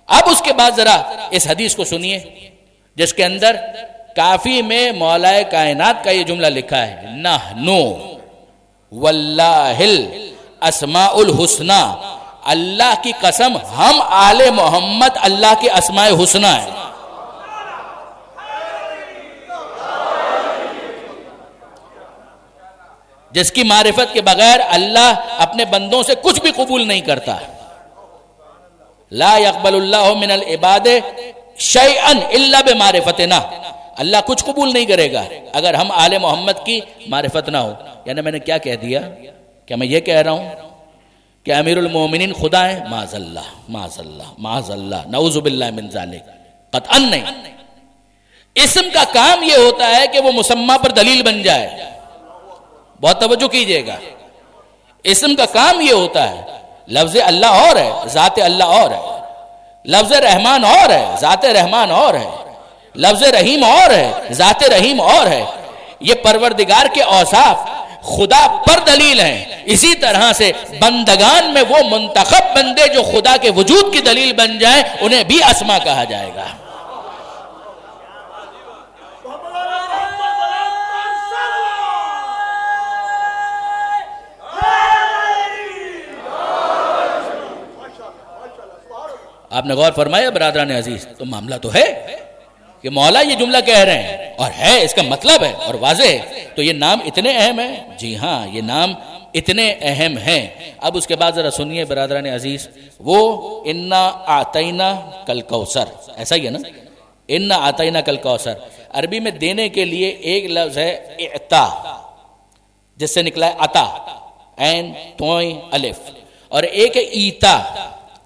اب اس کے بعد ذرا اس حدیث کو سنیے جس کے اندر کافی میں مولا کائنات کا یہ جملہ لکھا ہے، نحنو واللہ الاسماء الحسنی، اللہ کی قسم ہم آل محمد اللہ کے اسماء حسنی ہیں. جس کی معرفت کے بغیر اللہ اپنے بندوں سے کچھ بھی قبول نہیں کرتا. لا يقبل اللہ من العباد شیئا الا بمعرفتنا، اللہ کچھ قبول نہیں کرے گا اگر ہم آل محمد کی معرفت نہ ہو. یعنی میں نے کیا کہہ دیا؟ کیا میں یہ کہہ رہا ہوں کہ امیر المومنین خدا ہے؟ معاذ اللہ معاذ اللہ معاذ اللہ، نعوذ باللہ من ذالک، قطعا نہیں. اسم کا کام یہ ہوتا ہے کہ وہ مسمى پر دلیل بن جائے. بہت توجہ کیجئے گا، اسم کا کام یہ ہوتا ہے. لفظ اللہ اور ہے، ذات اللہ اور ہے. لفظ رحمان اور ہے، ذات رحمان اور ہے. لفظ رحیم اور ہے، ذات رحیم اور ہے. یہ پروردگار کے اوصاف خدا پر دلیل ہیں. اسی طرح سے بندگان میں وہ منتخب بندے جو خدا کے وجود کی دلیل بن جائیں انہیں بھی اسما کہا جائے گا. آپ نے غور فرمایا برادران عزیز؟ تو معاملہ تو ہے کہ مولا یہ جملہ کہہ رہے ہیں اور ہے، اس کا مطلب ہے اور واضح ہے. تو یہ نام اتنے اہم ہیں، جی ہاں یہ نام اتنے اہم ہیں. اب اس کے بعد ذرا سنیے برادران عزیز، وہ انا اعطینا کل کوثر، ایسا ہی ہے نا، انا اعطینا کل کوثر. عربی میں دینے کے لیے ایک لفظ ہے اعطا، جس سے نکلا ہے عطا، عین توئیں الف، اور ایک ہے ایتا،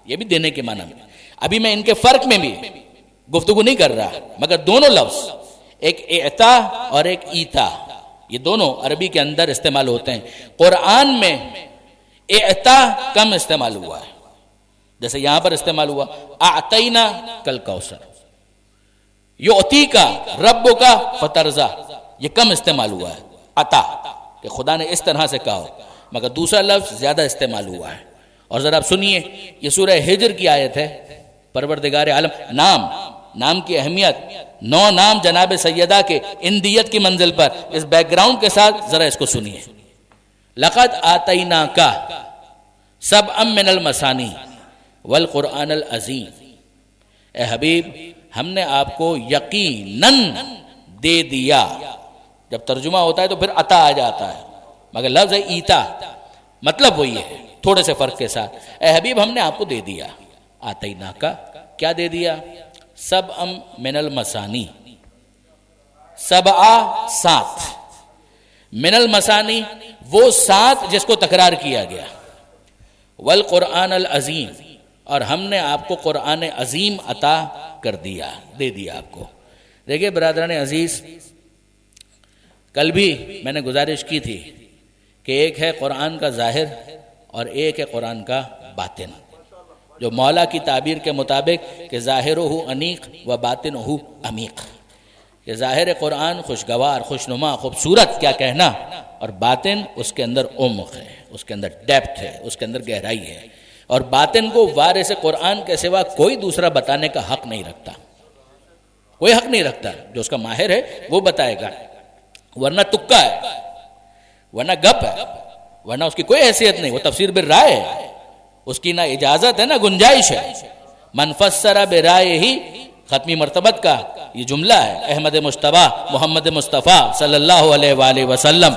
یہ بھی دینے کے معنی میں. ابھی میں ان کے فرق میں بھی گفتگو نہیں کر رہا، مگر دونوں لفظ ایک اعطا اور ایک ایتا، یہ دونوں عربی کے اندر استعمال ہوتے ہیں. قرآن میں اعطا کم استعمال ہوا ہے، جیسے یہاں پر استعمال ہوا اعطینا کل کوثر. یعطی کا رب کا فترزا، یہ کم استعمال ہوا ہے عطا، کہ خدا نے اس طرح سے کہا ہو، مگر دوسرا لفظ زیادہ استعمال ہوا ہے. اور ذرا آپ سنیے، یہ سورہ ہجر کی آیت ہے. پروردگار عالم، نام کی اہمیت، 9 نام جناب سیدہ کے اندیت کی منزل پر، اس بیک گراؤنڈ کے ساتھ ذرا اس کو سنیے. لقد آتیناک سبعا من المثانی والقرآن العظیم، اے حبیب ہم نے آپ کو یقیناً دے دیا. جب ترجمہ ہوتا ہے تو پھر عطا آ جاتا ہے، مگر لفظ ہے ایتا، مطلب وہی ہے تھوڑے سے فرق کے ساتھ. اے حبیب ہم نے آپ کو دے دیا. آتیناک، کیا دے دیا؟ سبعا من المثانی، 7 من المثانی، وہ 7 جس کو تکرار کیا گیا. والقرآن العظیم، اور ہم نے آپ کو قرآن عظیم عطا کر دیا، دے دیا آپ کو. دیکھیے برادران عزیز، کل بھی میں نے گزارش کی تھی کہ ایک ہے قرآن کا ظاہر اور ایک ہے قرآن کا باطن، جو مولا کی تعبیر کے مطابق کہ ظاہرہ انیق و باطنہ عمیق، کہ ظاہر قرآن خوشگوار، خوشنما، خوبصورت کیا کہنا، اور باطن اس کے اندر عمق ہے، اس کے اندر ڈیپتھ ہے، اس کے اندر گہرائی ہے، اور باطن کو وارث قرآن کے سوا کوئی دوسرا بتانے کا حق نہیں رکھتا، کوئی حق نہیں رکھتا، جو اس کا ماہر ہے وہ بتائے گا، ورنہ تکا ہے، ورنہ گپ ہے، ورنہ اس کی کوئی حیثیت نہیں، وہ تفسیر بالرائے ہے، اس کی نہ اجازت ہے نہ گنجائش ہے۔ من فسر برائے ہی ختمی مرتبت کا یہ جملہ ہے احمد مجتبیٰ محمد مصطفیٰ صلی اللہ علیہ وآلہ وسلم،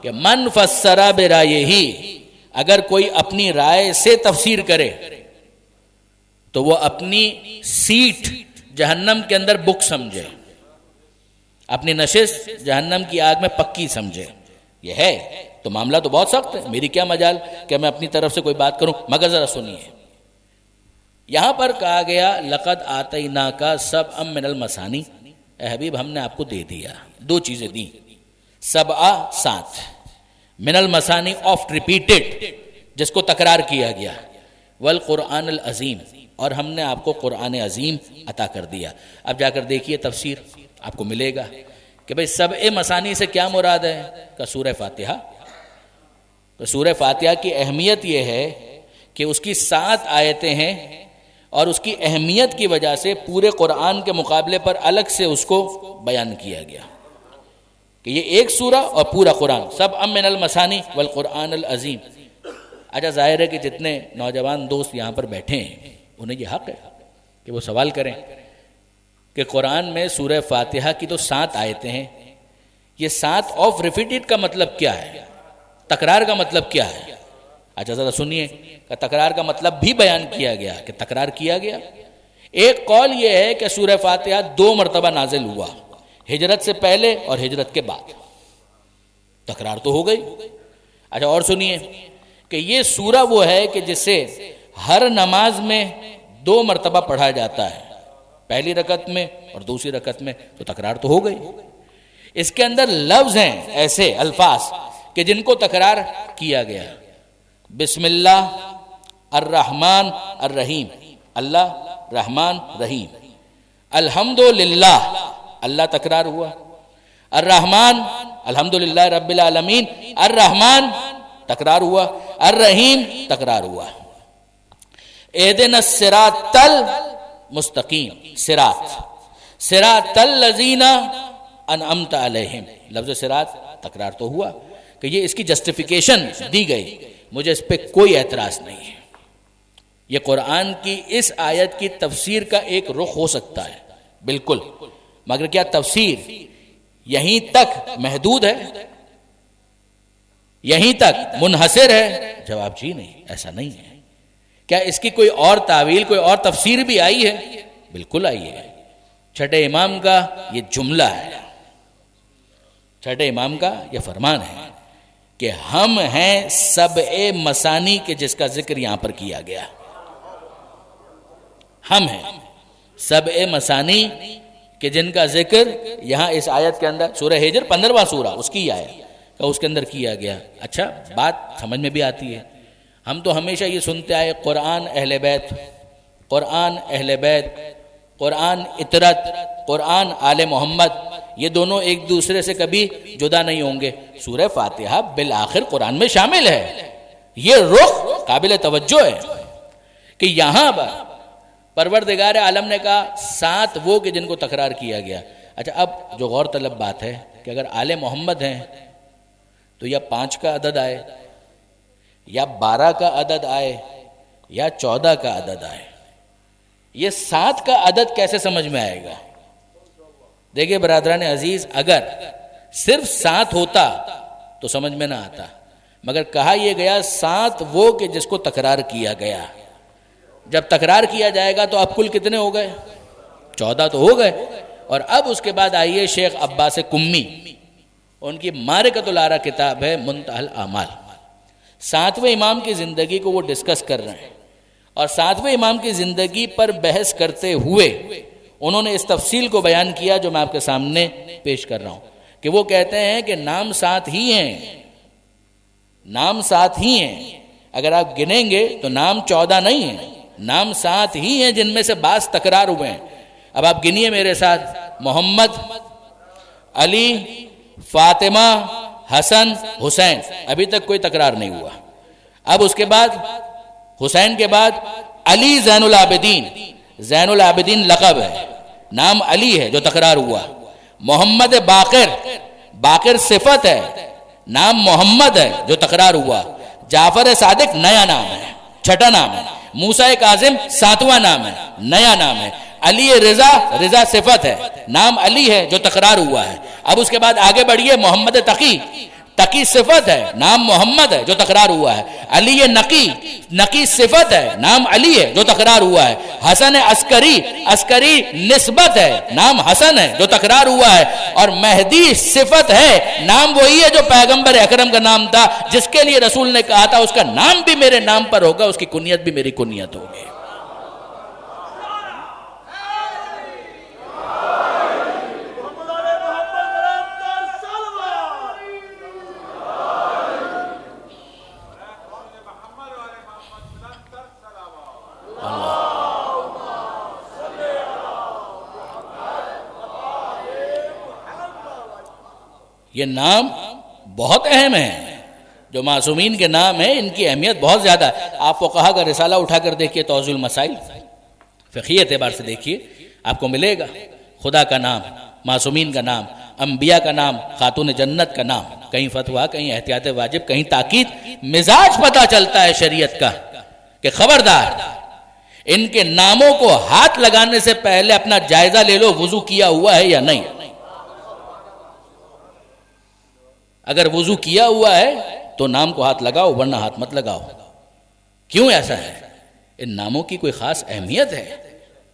کہ من فسر برائے ہی، اگر کوئی اپنی رائے سے تفسیر کرے تو وہ اپنی سیٹ جہنم کے اندر بک سمجھے، اپنی نشست جہنم کی آگ میں پکی سمجھے۔ یہ ہے تو معاملہ تو بہت سخت ہے، میری کیا مجال کہ میں اپنی طرف سے کوئی بات کروں، مگر ذرا سنیے، یہاں پر کہا گیا لقد آتیناک سبعا من المثانی، اے حبیب ہم نے آپ کو دے دیا، دو چیزیں دیں، سبعہ سات، من المثانی آفٹ ریپیٹڈ، جس کو تکرار کیا گیا، والقرآن العظیم، اور ہم نے آپ کو قرآن عظیم عطا کر دیا۔ اب جا کر دیکھیے تفسیر، آپ کو ملے گا کہ بھئی سبع مثانی سے کیا مراد ہے، کہ سورہ فاتحہ، تو سورہ فاتحہ کی اہمیت یہ ہے کہ اس کی 7 آیتیں ہیں، اور اس کی اہمیت کی وجہ سے پورے قرآن کے مقابلے پر الگ سے اس کو بیان کیا گیا کہ یہ ایک سورہ اور پورا قرآن، سبع من المثانی والقرآن العظیم۔ اچھا ظاہر ہے کہ جتنے نوجوان دوست یہاں پر بیٹھے ہیں انہیں یہ حق ہے کہ وہ سوال کریں کہ قرآن میں سورہ فاتحہ کی تو 7 آیتیں ہیں، یہ 7 آف ریپیٹڈ کا مطلب کیا ہے، تکرار کا مطلب کیا ہے؟ اچھا ذرا سنیے کہ تکرار کا مطلب بھی بیان کیا گیا کہ تکرار کیا گیا۔ ایک قول یہ ہے کہ سورہ فاتحہ 2 مرتبہ نازل ہوا، ہجرت سے پہلے اور ہجرت کے بعد، تکرار تو ہو گئی۔ اچھا اور سنیے کہ یہ سورہ وہ ہے کہ جسے ہر نماز میں 2 مرتبہ پڑھا جاتا ہے، پہلی رکعت میں اور دوسری رکعت میں، تو تکرار تو ہو گئی۔ اس کے اندر لفظ ہیں ایسے الفاظ کہ جن کو تکرار کیا گیا، بسم اللہ الرحمن الرحیم، اللہ رحمان رحیم، الحمدللہ اللہ تکرار ہوا، الرحمن الحمدللہ رب العالمین، الرحمن تکرار ہوا، الرحیم تکرار ہوا، اہدنا الصراط المستقیم، صراط الذین انعمت علیہم، لفظ صراط تکرار تو ہوا کہ یہ اس کی جسٹیفیکیشن دی گئی، مجھے اس پہ کوئی اعتراض نہیں ہے۔ یہ قرآن کی اس آیت کی تفسیر کا ایک رخ ہو سکتا ہے بالکل، مگر کیا تفسیر یہیں تک محدود ہے، یہیں تک منحصر ہے؟ جواب جی نہیں، ایسا نہیں ہے۔ کیا اس کی کوئی اور تعویل، کوئی اور تفسیر بھی آئی ہے؟ بالکل آئی ہے۔ چھٹے امام کا یہ جملہ ہے، چھٹے امام کا یہ فرمان ہے کہ ہم ہیں سبع مثانی کے جس کا ذکر یہاں پر کیا گیا، ہم ہیں سبع مثانی کہ جن کا ذکر یہاں اس آیت کے اندر، سورہ ہجر 15واں سورہ اس کی آیت کہ اس کے اندر کیا گیا۔ اچھا بات سمجھ میں بھی آتی ہے، ہم تو ہمیشہ یہ سنتے آئے قرآن اہل بیت، قرآن اہل بیت، قرآن اطرت، قرآن آل محمد، یہ دونوں ایک دوسرے سے کبھی جدا نہیں ہوں گے۔ سورہ فاتحہ بالآخر قرآن میں شامل ہے، یہ رخ قابل توجہ ہے کہ یہاں پروردگار عالم نے کہا 7 وہ کہ جن کو تکرار کیا گیا۔ اچھا اب جو غور طلب بات ہے کہ اگر آل محمد ہیں تو یا 5 کا عدد آئے، یا 12 کا عدد آئے، یا 14 کا عدد آئے، یہ 7 کا عدد کیسے سمجھ میں آئے گا؟ دیکھیں برادران عزیز، اگر صرف 7 ہوتا تو سمجھ میں نہ آتا، مگر کہا یہ گیا 7 وہ کہ جس کو تکرار کیا گیا۔ جب تکرار کیا جائے گا تو اب کل کتنے ہو گئے؟ 14 تو ہو گئے۔ اور اب اس کے بعد آئیے شیخ عباس کمی، ان کی معرکۃ الآراء کتاب ہے منتہی الاعمال، 7ویں امام کی زندگی کو وہ ڈسکس کر رہے ہیں، اور 7ویں امام کی زندگی پر بحث کرتے ہوئے انہوں نے اس تفصیل کو بیان کیا جو میں آپ کے سامنے پیش کر رہا ہوں کہ وہ کہتے ہیں کہ نام 7 ہی ہیں، نام 7 ہی ہیں، اگر آپ گنیں گے تو نام 14 نہیں ہیں، نام 7 ہی ہیں جن میں سے بعض تکرار ہوئے ہیں۔ اب آپ گنیے میرے ساتھ، محمد، علی، فاطمہ، حسن، حسین، ابھی تک کوئی تکرار نہیں ہوا۔ اب اس کے بعد حسین کے بعد علی زین العابدین، زین العابدین لقب ہے، نام علی ہے جو تکرار ہوا۔ محمد باقر، باقر صفت ہے، نام محمد ہے جو تکرار ہوا۔ جعفر صادق نیا نام ہے، چھٹا نام ہے۔ موسیٰ کاظم 7واں نام ہے، نیا نام ہے۔ علی رضا، رضا صفت ہے، نام علی ہے جو تکرار ہوا ہے۔ اب اس کے بعد آگے بڑھیے، محمد تقی، تقی صفت ہے، نام محمد ہے جو تکرار ہوا ہے۔ علی نقی، نقی صفت ہے، نام علی ہے جو تکرار ہوا ہے۔ حسن عسکری، عسکری نسبت ہے، نام حسن ہے جو تکرار ہوا ہے۔ اور مہدی صفت ہے، نام وہی ہے جو پیغمبر اکرم کا نام تھا، جس کے لیے رسول نے کہا تھا اس کا نام بھی میرے نام پر ہوگا، اس کی کنیت بھی میری کنیت ہوگی۔ یہ نام بہت اہم ہیں، جو معصومین کے نام ہیں ان کی اہمیت بہت زیادہ ہے۔ آپ فقہا کا رسالہ اٹھا کر دیکھیے، توضیح المسائل، فقہی اعتبار سے دیکھیے، آپ کو ملے گا خدا کا نام، معصومین کا نام، انبیاء کا نام، خاتون جنت کا نام، کہیں فتویٰ، کہیں احتیاط واجب، کہیں تاکید، مزاج پتہ چلتا ہے شریعت کا کہ خبردار ان کے ناموں کو ہاتھ لگانے سے پہلے اپنا جائزہ لے لو، وضو کیا ہوا ہے یا نہیں۔ اگر وضو کیا ہوا ہے تو نام کو ہاتھ لگاؤ، ورنہ ہاتھ مت لگاؤ۔ کیوں ایسا ہے؟ ان ناموں کی کوئی خاص اہمیت ہے،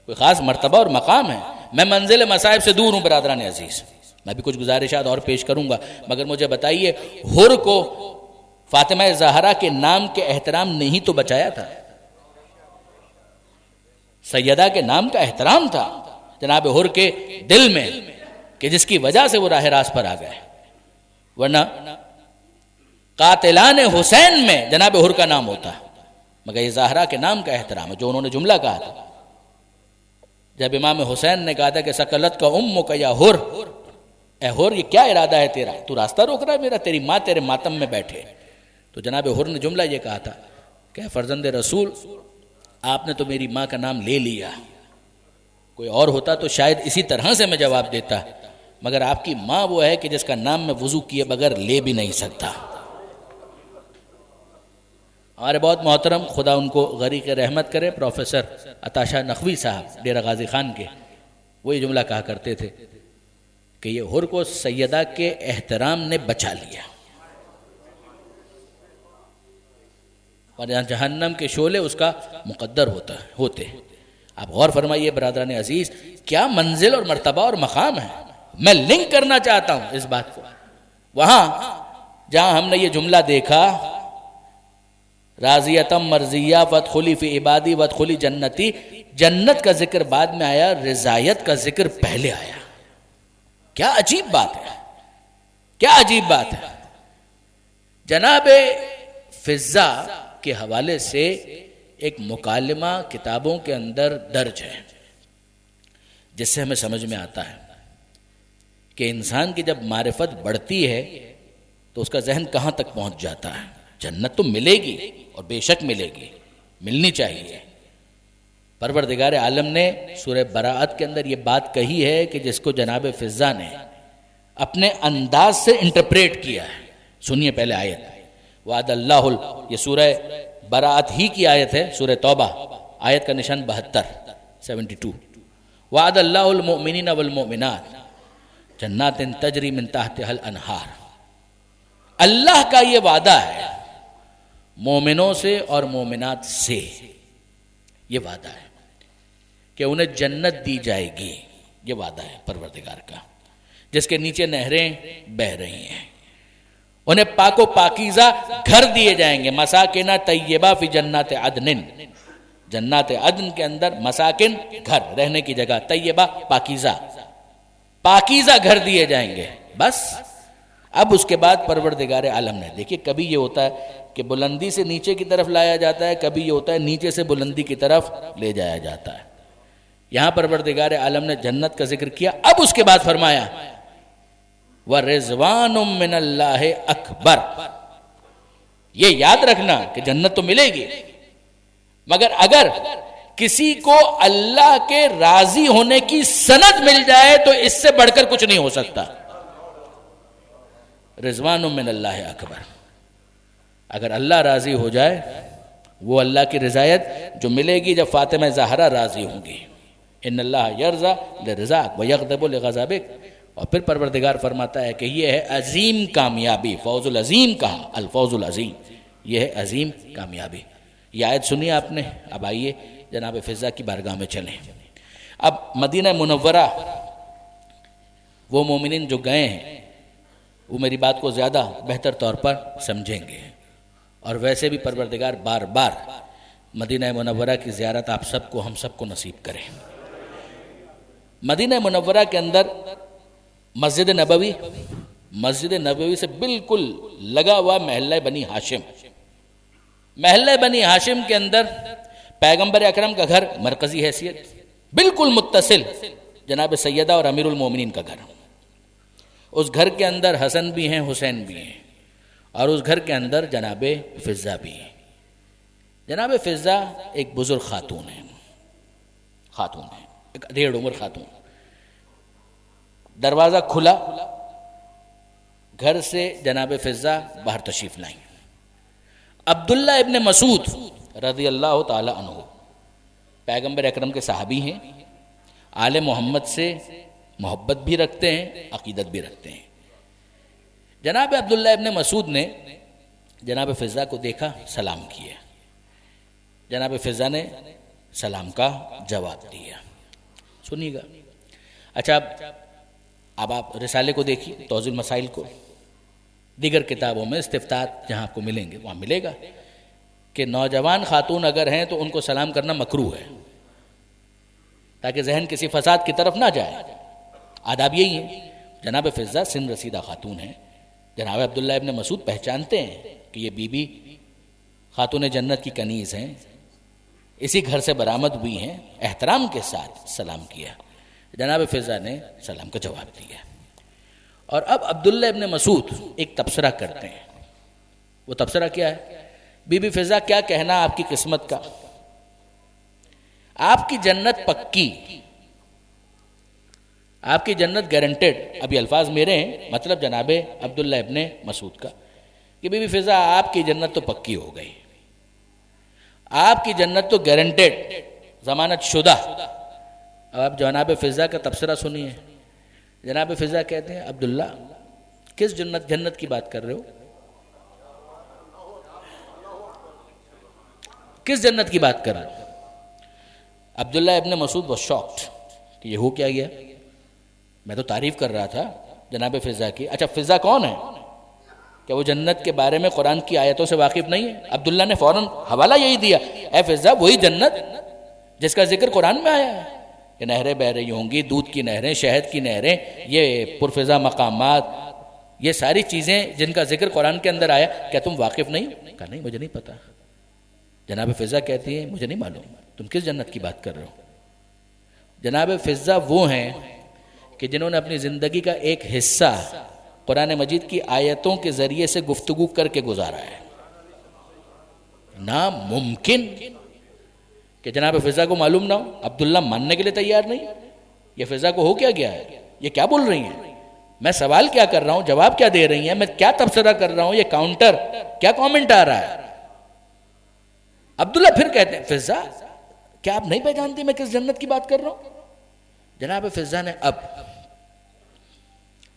کوئی خاص مرتبہ اور مقام ہے۔ میں منزل مصائب سے دور ہوں برادران عزیز، میں بھی کچھ گزارشات اور پیش کروں گا، مگر مجھے بتائیے، حر کو فاطمہ زہرا کے نام کے احترام نے ہی تو بچایا تھا، سیدہ کے نام کا احترام تھا جناب حر کے دل میں، کہ جس کی وجہ سے وہ راہ راست پر آ گئے، ورنہ قاتلان حسین میں جناب حر کا نام ہوتا، مگر یہ زہرا کے نام کا احترام ہے، جو انہوں نے جملہ کہا تھا جب امام حسین نے کہا تھا کہ سکلت کا امک یا حر، اے حر یہ کیا ارادہ ہے تیرا، تو راستہ روک رہا ہے میرا، تیری ماں تیرے ماتم میں بیٹھے۔ تو جناب حر نے جملہ یہ کہا تھا کہ اے فرزند رسول، آپ نے تو میری ماں کا نام لے لیا، کوئی اور ہوتا تو شاید اسی طرح سے میں جواب دیتا، مگر آپ کی ماں وہ ہے کہ جس کا نام میں وضو کیے بغیر لے بھی نہیں سکتا۔ ہمارے بہت محترم، خدا ان کو غریق رحمت کرے، پروفیسر عطا شاہ نقوی صاحب ڈیرہ غازی خان کے، وہ یہ جملہ کہا کرتے تھے کہ یہ حر کو سیدہ کے احترام نے بچا لیا، اور جہنم کے شعلے اس کا مقدر ہوتے۔ آپ غور فرمائیے برادران عزیز، کیا منزل اور مرتبہ اور مقام ہے۔ میں لنک کرنا چاہتا ہوں اس بات کو وہاں جہاں ہم نے یہ جملہ دیکھا، راضیتم مرضیہ وادخلی فی عبادی وادخلی جنتی، جنت کا ذکر بعد میں آیا، رضایت کا ذکر پہلے آیا۔ کیا عجیب بات ہے، کیا عجیب بات ہے۔ جناب فضہ کے حوالے سے ایک مکالمہ کتابوں کے اندر درج ہے، جس سے ہمیں سمجھ میں آتا ہے کہ انسان کی جب معرفت بڑھتی ہے تو اس کا ذہن کہاں تک پہنچ جاتا ہے۔ جنت تو ملے گی اور بے شک ملے گی، ملنی چاہیے۔ پروردگار عالم نے سورہ براءت کے اندر یہ بات کہی ہے کہ جس کو جناب فضہ نے اپنے انداز سے انٹرپریٹ کیا ہے۔ سنیے پہلے آیت، وعد اللہ، یہ سورہ براءت ہی کی آیت ہے، سورہ توبہ، آیت کا نشان 72 وعد اللہ المؤمنین والمؤمنات جنات تجری من تحتها الانہار، اللہ کا یہ وعدہ ہے مومنوں سے اور مومنات سے، یہ وعدہ ہے کہ انہیں جنت دی جائے گی، یہ وعدہ ہے پروردگار کا، جس کے نیچے نہریں بہہ رہی ہیں، انہیں پاک و پاکیزہ گھر دیے جائیں گے، مساکن طیبہ فی جنات عدن، جنات عدن کے اندر مساکن گھر، رہنے کی جگہ، طیبہ پاکیزہ، پاکیزہ گھر دیے جائیں گے. بس اب اس کے بعد پروردگار عالم نے، دیکھیے کبھی یہ ہوتا ہے کہ بلندی سے نیچے کی طرف لایا جاتا ہے، کبھی یہ ہوتا ہے نیچے سے بلندی کی طرف لے جایا جاتا ہے. یہاں پروردگار عالم نے جنت کا ذکر کیا، اب اس کے بعد فرمایا وَرِضْوَانٌ مِّنَ اللَّهِ أَكْبَرُ. یہ یاد رکھنا کہ جنت تو ملے گی، مگر اگر کسی کو اللہ کے راضی ہونے کی سند مل جائے تو اس سے بڑھ کر کچھ نہیں ہو سکتا. رضوان من اللہ اکبر. اگر اللہ راضی ہو جائے، وہ اللہ کی رضایت جو ملے گی جب فاطمہ زہرا راضی ہوں گی. ان اللہ یرضی لرضاک ویغضب لغضبک. اور پھر پروردگار فرماتا ہے کہ یہ ہے عظیم کامیابی. فوز العظیم کہا، الفوز العظیم، یہ ہے عظیم کامیابی. یہ آیت سنی آپ نے. اب آئیے جناب فضا کی بارگاہ میں چلیں. اب مدینہ منورہ وہ مومنین جو گئے ہیں وہ میری بات کو زیادہ بہتر طور پر سمجھیں گے، اور ویسے بھی پروردگار بار بار مدینہ منورہ کی زیارت آپ سب کو، ہم سب کو نصیب کریں. مدینہ منورہ کے اندر مسجد نبوی سے بالکل لگا ہوا محلہ بنی ہاشم. محلہ بنی ہاشم کے اندر پیغمبر اکرم کا گھر مرکزی حیثیت، بالکل متصل جناب سیدہ اور امیر المومنین کا گھر. اس گھر کے اندر حسن بھی ہیں، حسین بھی ہیں، اور اس گھر کے اندر جناب فضا بھی ہیں. جناب فضا ایک بزرگ خاتون ہیں، ایک ڈیڑھ عمر خاتون. دروازہ کھلا، گھر سے جناب فضا باہر تشریف لائیں. عبداللہ ابن مسعود رضی اللہ تعالی عنہ پیغمبر اکرم کے صحابی ہیں، آل محمد سے محبت بھی رکھتے ہیں، عقیدت بھی رکھتے ہیں. جناب عبداللہ ابن مسعود نے جناب فضا کو دیکھا، سلام کیا. جناب فضا نے سلام کا جواب دیا. سنیے گا. اچھا اب آپ رسالے کو دیکھیے، توضیح المسائل کو. دیگر کتابوں میں استفتاءات جہاں آپ کو ملیں گے وہاں ملے گا کہ نوجوان خاتون اگر ہیں تو ان کو سلام کرنا مکروہ ہے، تاکہ ذہن کسی فساد کی طرف نہ جائے. آداب یہی ہیں. جناب فضا سن رسیدہ خاتون ہیں. جناب عبداللہ ابن مسعود پہچانتے ہیں کہ یہ بی بی خاتون جنت کی کنیز ہیں، اسی گھر سے برآمد ہوئی ہیں. احترام کے ساتھ سلام کیا. جناب فضا نے سلام کا جواب دیا. اور اب عبداللہ ابن مسعود ایک تبصرہ کرتے ہیں. وہ تبصرہ کیا ہے؟ بی بی فضا کیا کہنا آپ کی قسمت کا، آپ کی جنت پکی، آپ کی جنت گارنٹیڈ. ابھی الفاظ میرے ہیں، مطلب جناب عبداللہ ابن مسعود کا، کہ بی بی فضا آپ کی جنت تو پکی ہو گئی، آپ کی جنت تو گارنٹیڈ، ضمانت شدہ. اب آپ جناب فضا کا تبصرہ سنیے. جناب فضا کہتے ہیں عبداللہ کس جنت کی بات کر رہے ہو؟ کس جنت کی بات کر رہے ہو؟ عبداللہ ابن مسعود واز شاکڈ کہ یہ ہو کیا گیا. میں تو تعریف کر رہا تھا جناب فضا کی. اچھا فضا کون ہے؟ کہ وہ جنت کے بارے میں قرآن کی آیتوں سے واقف نہیں ہے؟ عبداللہ نے فوراً حوالہ یہی دیا، اے فضا وہی جنت جس کا ذکر قرآن میں آیا ہے کہ نہریں بہ رہی ہوں گی، دودھ کی نہریں، شہد کی نہریں، یہ پرفضا مقامات، یہ ساری چیزیں جن کا ذکر قرآن کے اندر آیا. کیا تم واقف نہیں؟ کہا نہیں مجھے نہیں پتا. جناب فضا کہتی ہے مجھے نہیں معلوم تم کس جنت کی بات کر رہے ہو. جناب فضا وہ ہیں کہ جنہوں نے اپنی زندگی کا ایک حصہ قرآن مجید کی آیتوں کے ذریعے سے گفتگو کر کے گزارا ہے. ناممکن کہ جناب فضا کو معلوم نہ ہو. عبداللہ ماننے کے لیے تیار نہیں. یہ فضا کو ہو کیا گیا ہے؟ یہ کیا بول رہی ہیں؟ میں سوال کیا کر رہا ہوں، جواب کیا دے رہی ہیں، میں کیا تبصرہ کر رہا ہوں، یہ کاؤنٹر کیا کامنٹ آ رہا ہے. عبداللہ پھر کہتے ہیں فضا کیا آپ نہیں پہچانتی میں کس جنت کی بات کر رہا ہوں؟ جناب فضا نے اب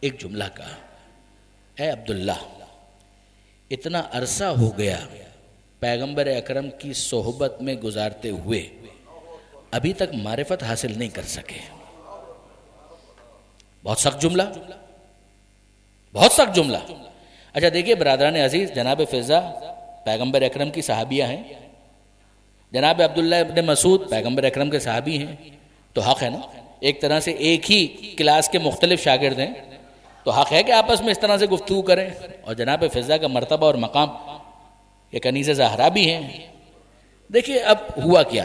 ایک جملہ کہا، اے عبداللہ اتنا عرصہ ہو گیا پیغمبر اکرم کی صحبت میں گزارتے ہوئے ابھی تک معرفت حاصل نہیں کر سکے. بہت سخت جملہ، بہت سخت جملہ. اچھا دیکھیے برادران عزیز، جناب فضا پیغمبر اکرم کی صحابیہ ہیں. جناب عبداللہ ابن مسعود پیغمبر اکرم کے صحابی ہیں تو حق ہے نا، ایک طرح سے ایک ہی کلاس کے مختلف شاگرد ہیں تو حق ہے کہ آپس میں اس طرح سے گفتگو کریں. اور جناب فضا کا مرتبہ اور مقام یہ کنیز زہرا بھی ہیں. دیکھیے اب ہوا کیا،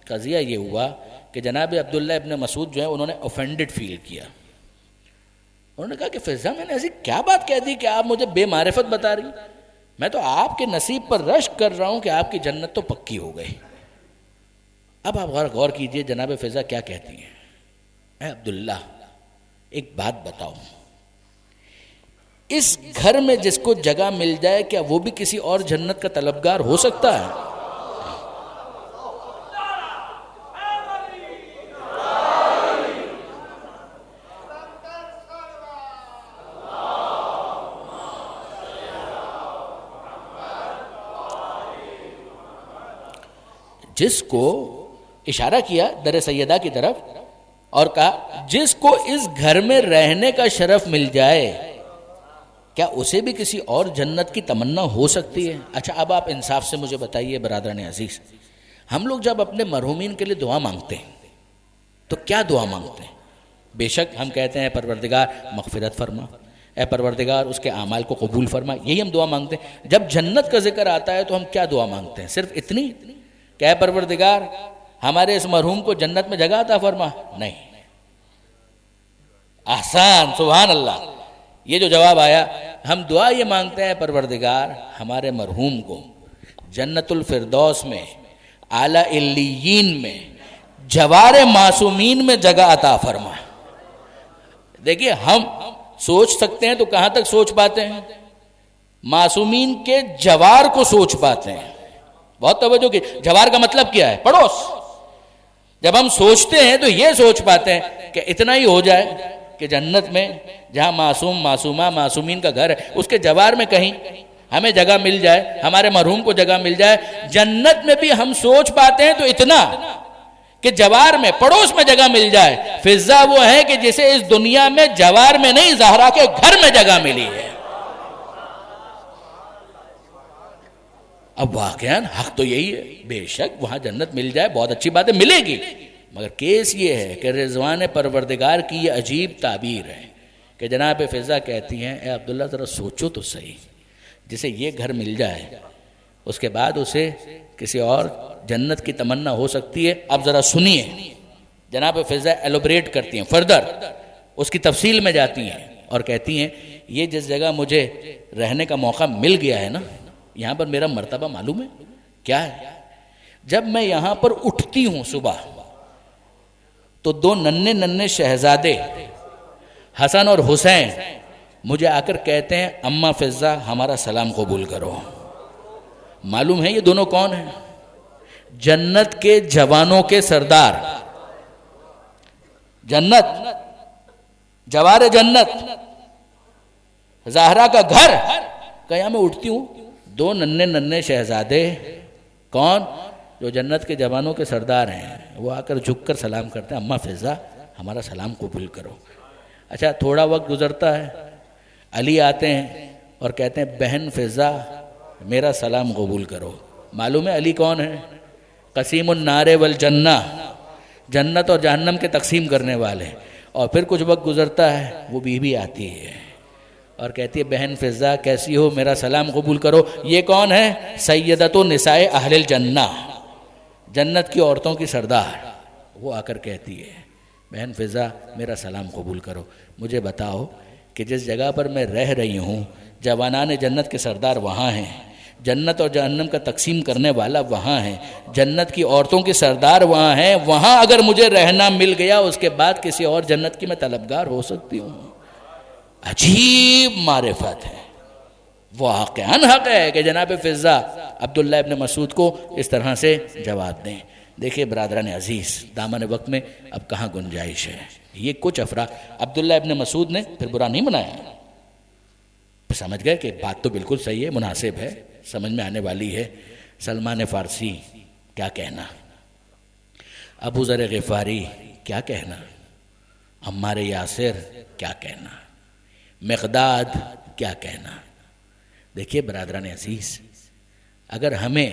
قضیہ یہ ہوا کہ جناب عبداللہ ابن مسعود جو ہے انہوں نے اوفینڈڈ فیل کیا. انہوں نے کہا کہ فضا میں نے ایسی کیا بات کہہ دی کہ آپ مجھے بے معرفت بتا رہی، میں تو آپ کے نصیب پر رشک کر رہا ہوں کہ آپ کی جنت تو پکی ہو گئی. اب آپ غور کیجئے جناب فضا کیا کہتی ہیں. اے عبداللہ ایک بات بتاؤ، اس گھر میں جس کو جگہ مل جائے کیا وہ بھی کسی اور جنت کا طلبگار ہو سکتا ہے؟ جس کو اشارہ کیا در سیدہ کی طرف اور کہا جس کو اس گھر میں رہنے کا شرف مل جائے کیا اسے بھی کسی اور جنت کی تمنا ہو سکتی ہے؟ اچھا اب آپ انصاف سے مجھے بتائیے برادران عزیز، ہم لوگ جب اپنے مرحومین کے لیے دعا مانگتے ہیں تو کیا دعا مانگتے ہیں؟ بے شک ہم کہتے ہیں پروردگار مغفرت فرما، اے پروردگار اس کے اعمال کو قبول فرما، یہی ہم دعا مانگتے ہیں. جب جنت کا ذکر آتا ہے تو ہم کیا دعا مانگتے ہیں؟ صرف اتنی کہ اے پروردگار ہمارے اس مرحوم کو جنت میں جگہ عطا فرما؟ نہیں. احسان، سبحان اللہ، یہ جو جواب آیا، ہم دعا یہ مانگتے ہیں پروردگار ہمارے مرحوم کو جنت الفردوس میں اعلیٰ علیین میں جوار معصومین میں جگہ عطا فرما. دیکھیے ہم سوچ سکتے ہیں تو کہاں تک سوچ پاتے ہیں؟ معصومین کے جوار کو سوچ پاتے ہیں. بہت توجہ کی، جوار کا مطلب کیا ہے؟ پڑوس. جب ہم سوچتے ہیں تو یہ سوچ پاتے ہیں کہ اتنا ہی ہو جائے کہ جنت میں جہاں معصوم معصومہ معصومین کا گھر ہے اس کے جوار میں کہیں ہمیں جگہ مل جائے، ہمارے مرحوم کو جگہ مل جائے. جنت میں بھی ہم سوچ پاتے ہیں تو اتنا کہ جوار میں پڑوس میں جگہ مل جائے. فضا وہ ہے کہ جسے اس دنیا میں جوار میں نہیں زہرا کے گھر میں جگہ ملی ہے. اب واقعاً حق تو یہی ہے، بے شک وہاں جنت مل جائے بہت اچھی بات ہے، ملے گی. مگر کیس یہ ہے کہ رضوان پروردگار کی یہ عجیب تعبیر ہے کہ جناب فضا کہتی ہیں اے عبداللہ ذرا سوچو تو صحیح، جسے یہ گھر مل جائے اس کے بعد اسے کسی اور جنت کی تمنا ہو سکتی ہے؟ اب ذرا سنیے، جناب فضا ایلوبریٹ کرتی ہیں، فردر اس کی تفصیل میں جاتی ہیں اور کہتی ہیں یہ جس جگہ مجھے رہنے کا موقع مل گیا ہے نا، یہاں پر میرا مرتبہ معلوم ہے کیا ہے؟ جب میں یہاں پر اٹھتی ہوں صبح تو دو ننھے ننھے شہزادے حسن اور حسین مجھے آ کر کہتے ہیں اماں فضا ہمارا سلام قبول کرو. معلوم ہے یہ دونوں کون ہیں؟ جنت کے جوانوں کے سردار، جنت جوار جنت زہرا کا گھر. کہ میں اٹھتی ہوں دو ننھے ننھے شہزادے، کون؟ جو جنت کے جوانوں کے سردار ہیں، وہ آ کر جھک کر سلام کرتے ہیں اماں فضا ہمارا سلام قبول کرو. اچھا تھوڑا وقت گزرتا ہے، علی آتے ہیں اور کہتے ہیں بہن فضا میرا سلام قبول کرو. معلوم ہے علی کون ہے؟ قسیم النار والجنہ، جنت اور جہنم کے تقسیم کرنے والے. اور پھر کچھ وقت گزرتا ہے، وہ بیوی آتی ہے اور کہتی ہے بہن فضا کیسی ہو، میرا سلام قبول کرو. یہ کون ہے؟ سیدۃ النساء اہل الجنہ، جنت کی عورتوں کی سردار. وہ آ کر کہتی ہے بہن فضا میرا سلام قبول کرو. مجھے بتاؤ کہ جس جگہ پر میں رہ رہی ہوں جوانان جنت کے سردار وہاں ہیں، جنت اور جہنم کا تقسیم کرنے والا وہاں ہے، جنت کی عورتوں کی سردار وہاں ہیں، وہاں اگر مجھے رہنا مل گیا اس کے بعد کسی اور جنت کی میں طلبگار ہو سکتی ہوں؟ عجیب معرفت ہے. واقعاً حق ہے کہ جناب فضا عبداللہ ابن مسعود کو اس طرح سے جواب دیں. دیکھیں برادران عزیز دامن وقت میں اب کہاں گنجائش ہے. یہ کچھ افراد عبداللہ ابن مسعود نے پھر برا نہیں منایا، سمجھ گئے کہ بات تو بالکل صحیح ہے، مناسب ہے، سمجھ میں آنے والی ہے. سلمان فارسی کیا کہنا، ابو ذر غفاری کیا کہنا، عمار یاسر کیا کہنا، مقداد کیا کہنا. دیکھیے برادران عزیز اگر ہمیں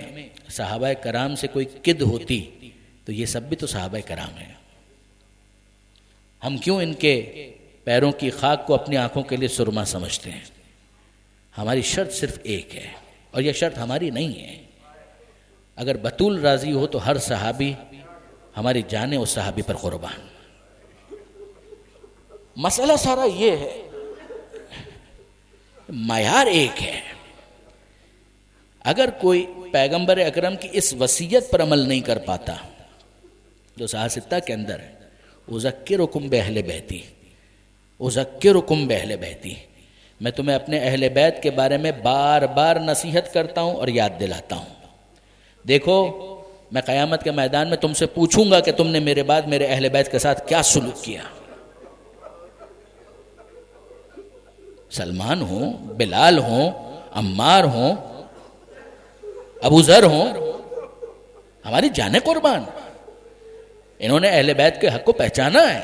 صحابہ کرام سے کوئی قد ہوتی تو یہ سب بھی تو صحابہ کرام ہیں. ہم کیوں ان کے پیروں کی خاک کو اپنی آنکھوں کے لیے سرما سمجھتے ہیں؟ ہماری شرط صرف ایک ہے، اور یہ شرط ہماری نہیں ہے. اگر بطول راضی ہو تو ہر صحابی ہماری جانیں اس صحابی پر قربان. مسئلہ سارا یہ ہے، معیار ایک ہے. اگر کوئی پیغمبر اکرم کی اس وصیت پر عمل نہیں کر پاتا جو صحاح کے اندر ہے، اذکرکم باہل بیتی، اذکرکم باہل بیتی، میں تمہیں اپنے اہل بیت کے بارے میں بار بار نصیحت کرتا ہوں اور یاد دلاتا ہوں. دیکھو میں قیامت کے میدان میں تم سے پوچھوں گا کہ تم نے میرے بعد میرے اہل بیت کے ساتھ کیا سلوک کیا. سلمان ہوں، بلال ہوں، عمار ہوں، ابو ذر ہوں، ہماری جانیں قربان، انہوں نے اہل بیت کے حق کو پہچانا ہے.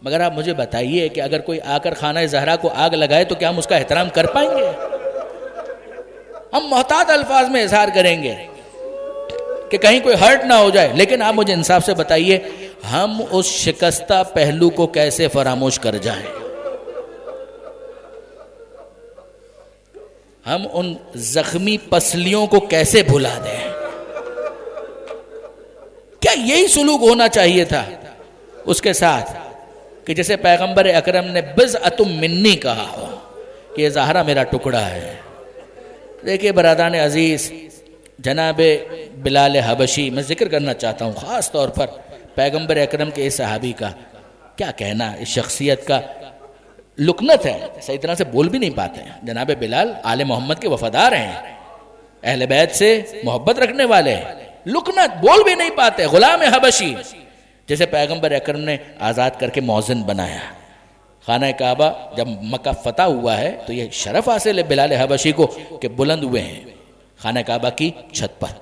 مگر آپ مجھے بتائیے کہ اگر کوئی آ کر خانہ زہرا کو آگ لگائے تو کیا ہم اس کا احترام کر پائیں گے؟ ہم محتاط الفاظ میں اظہار کریں گے کہ کہیں کوئی ہرٹ نہ ہو جائے، لیکن آپ مجھے انصاف سے بتائیے ہم اس شکستہ پہلو کو کیسے فراموش کر جائیں؟ ہم ان زخمی پسلیوں کو کیسے بھلا دیں؟ کیا یہی سلوک ہونا چاہیے تھا اس کے ساتھ کہ جیسے پیغمبر اکرم نے بضعۃ منی کہا ہو کہ یہ زہرا میرا ٹکڑا ہے؟ دیکھیے برادران عزیز، جناب بلال حبشی میں ذکر کرنا چاہتا ہوں خاص طور پر پیغمبر اکرم کے اس صحابی کا. کیا کہنا، اس شخصیت کا لکنت ہے، صحیح طرح سے بول بھی نہیں پاتے ہیں. جناب بلال آل محمد کے وفادار ہیں، اہل بیت سے محبت رکھنے والے ہیں، لکنت، بول بھی نہیں پاتے. غلام حبشی جیسے پیغمبر اکرم نے آزاد کر کے مؤذن بنایا. خانہ کعبہ جب مکہ فتح ہوا ہے تو یہ شرف حاصل ہے بلال حبشی کو کہ بلند ہوئے ہیں خانہ کعبہ کی چھت پر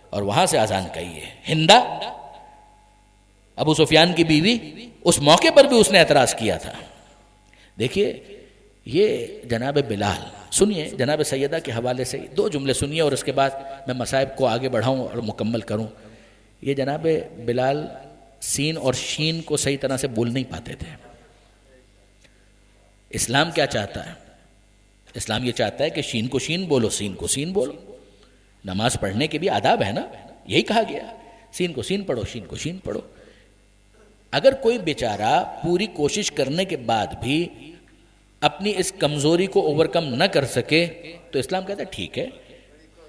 اور وہاں سے اذان کہی ہے. ہندا ابو سفیان کی بیوی، اس موقع پر بھی اس نے اعتراض کیا تھا. دیکھیے یہ جناب بلال، سنیے جناب سیدہ کے حوالے سے 2 جملے سنیے اور اس کے بعد میں مصائب کو آگے بڑھاؤں اور مکمل کروں. یہ جناب بلال سین اور شین کو صحیح طرح سے بول نہیں پاتے تھے. اسلام کیا چاہتا ہے؟ اسلام یہ چاہتا ہے کہ شین کو شین بولو، سین کو سین بولو. نماز پڑھنے کے بھی آداب ہے نا، یہی کہا گیا، سین کو سین پڑھو، شین کو شین پڑھو. اگر کوئی بیچارہ پوری کوشش کرنے کے بعد بھی اپنی اس کمزوری کو اوورکم نہ کر سکے تو اسلام کہتا ہے ٹھیک ہے،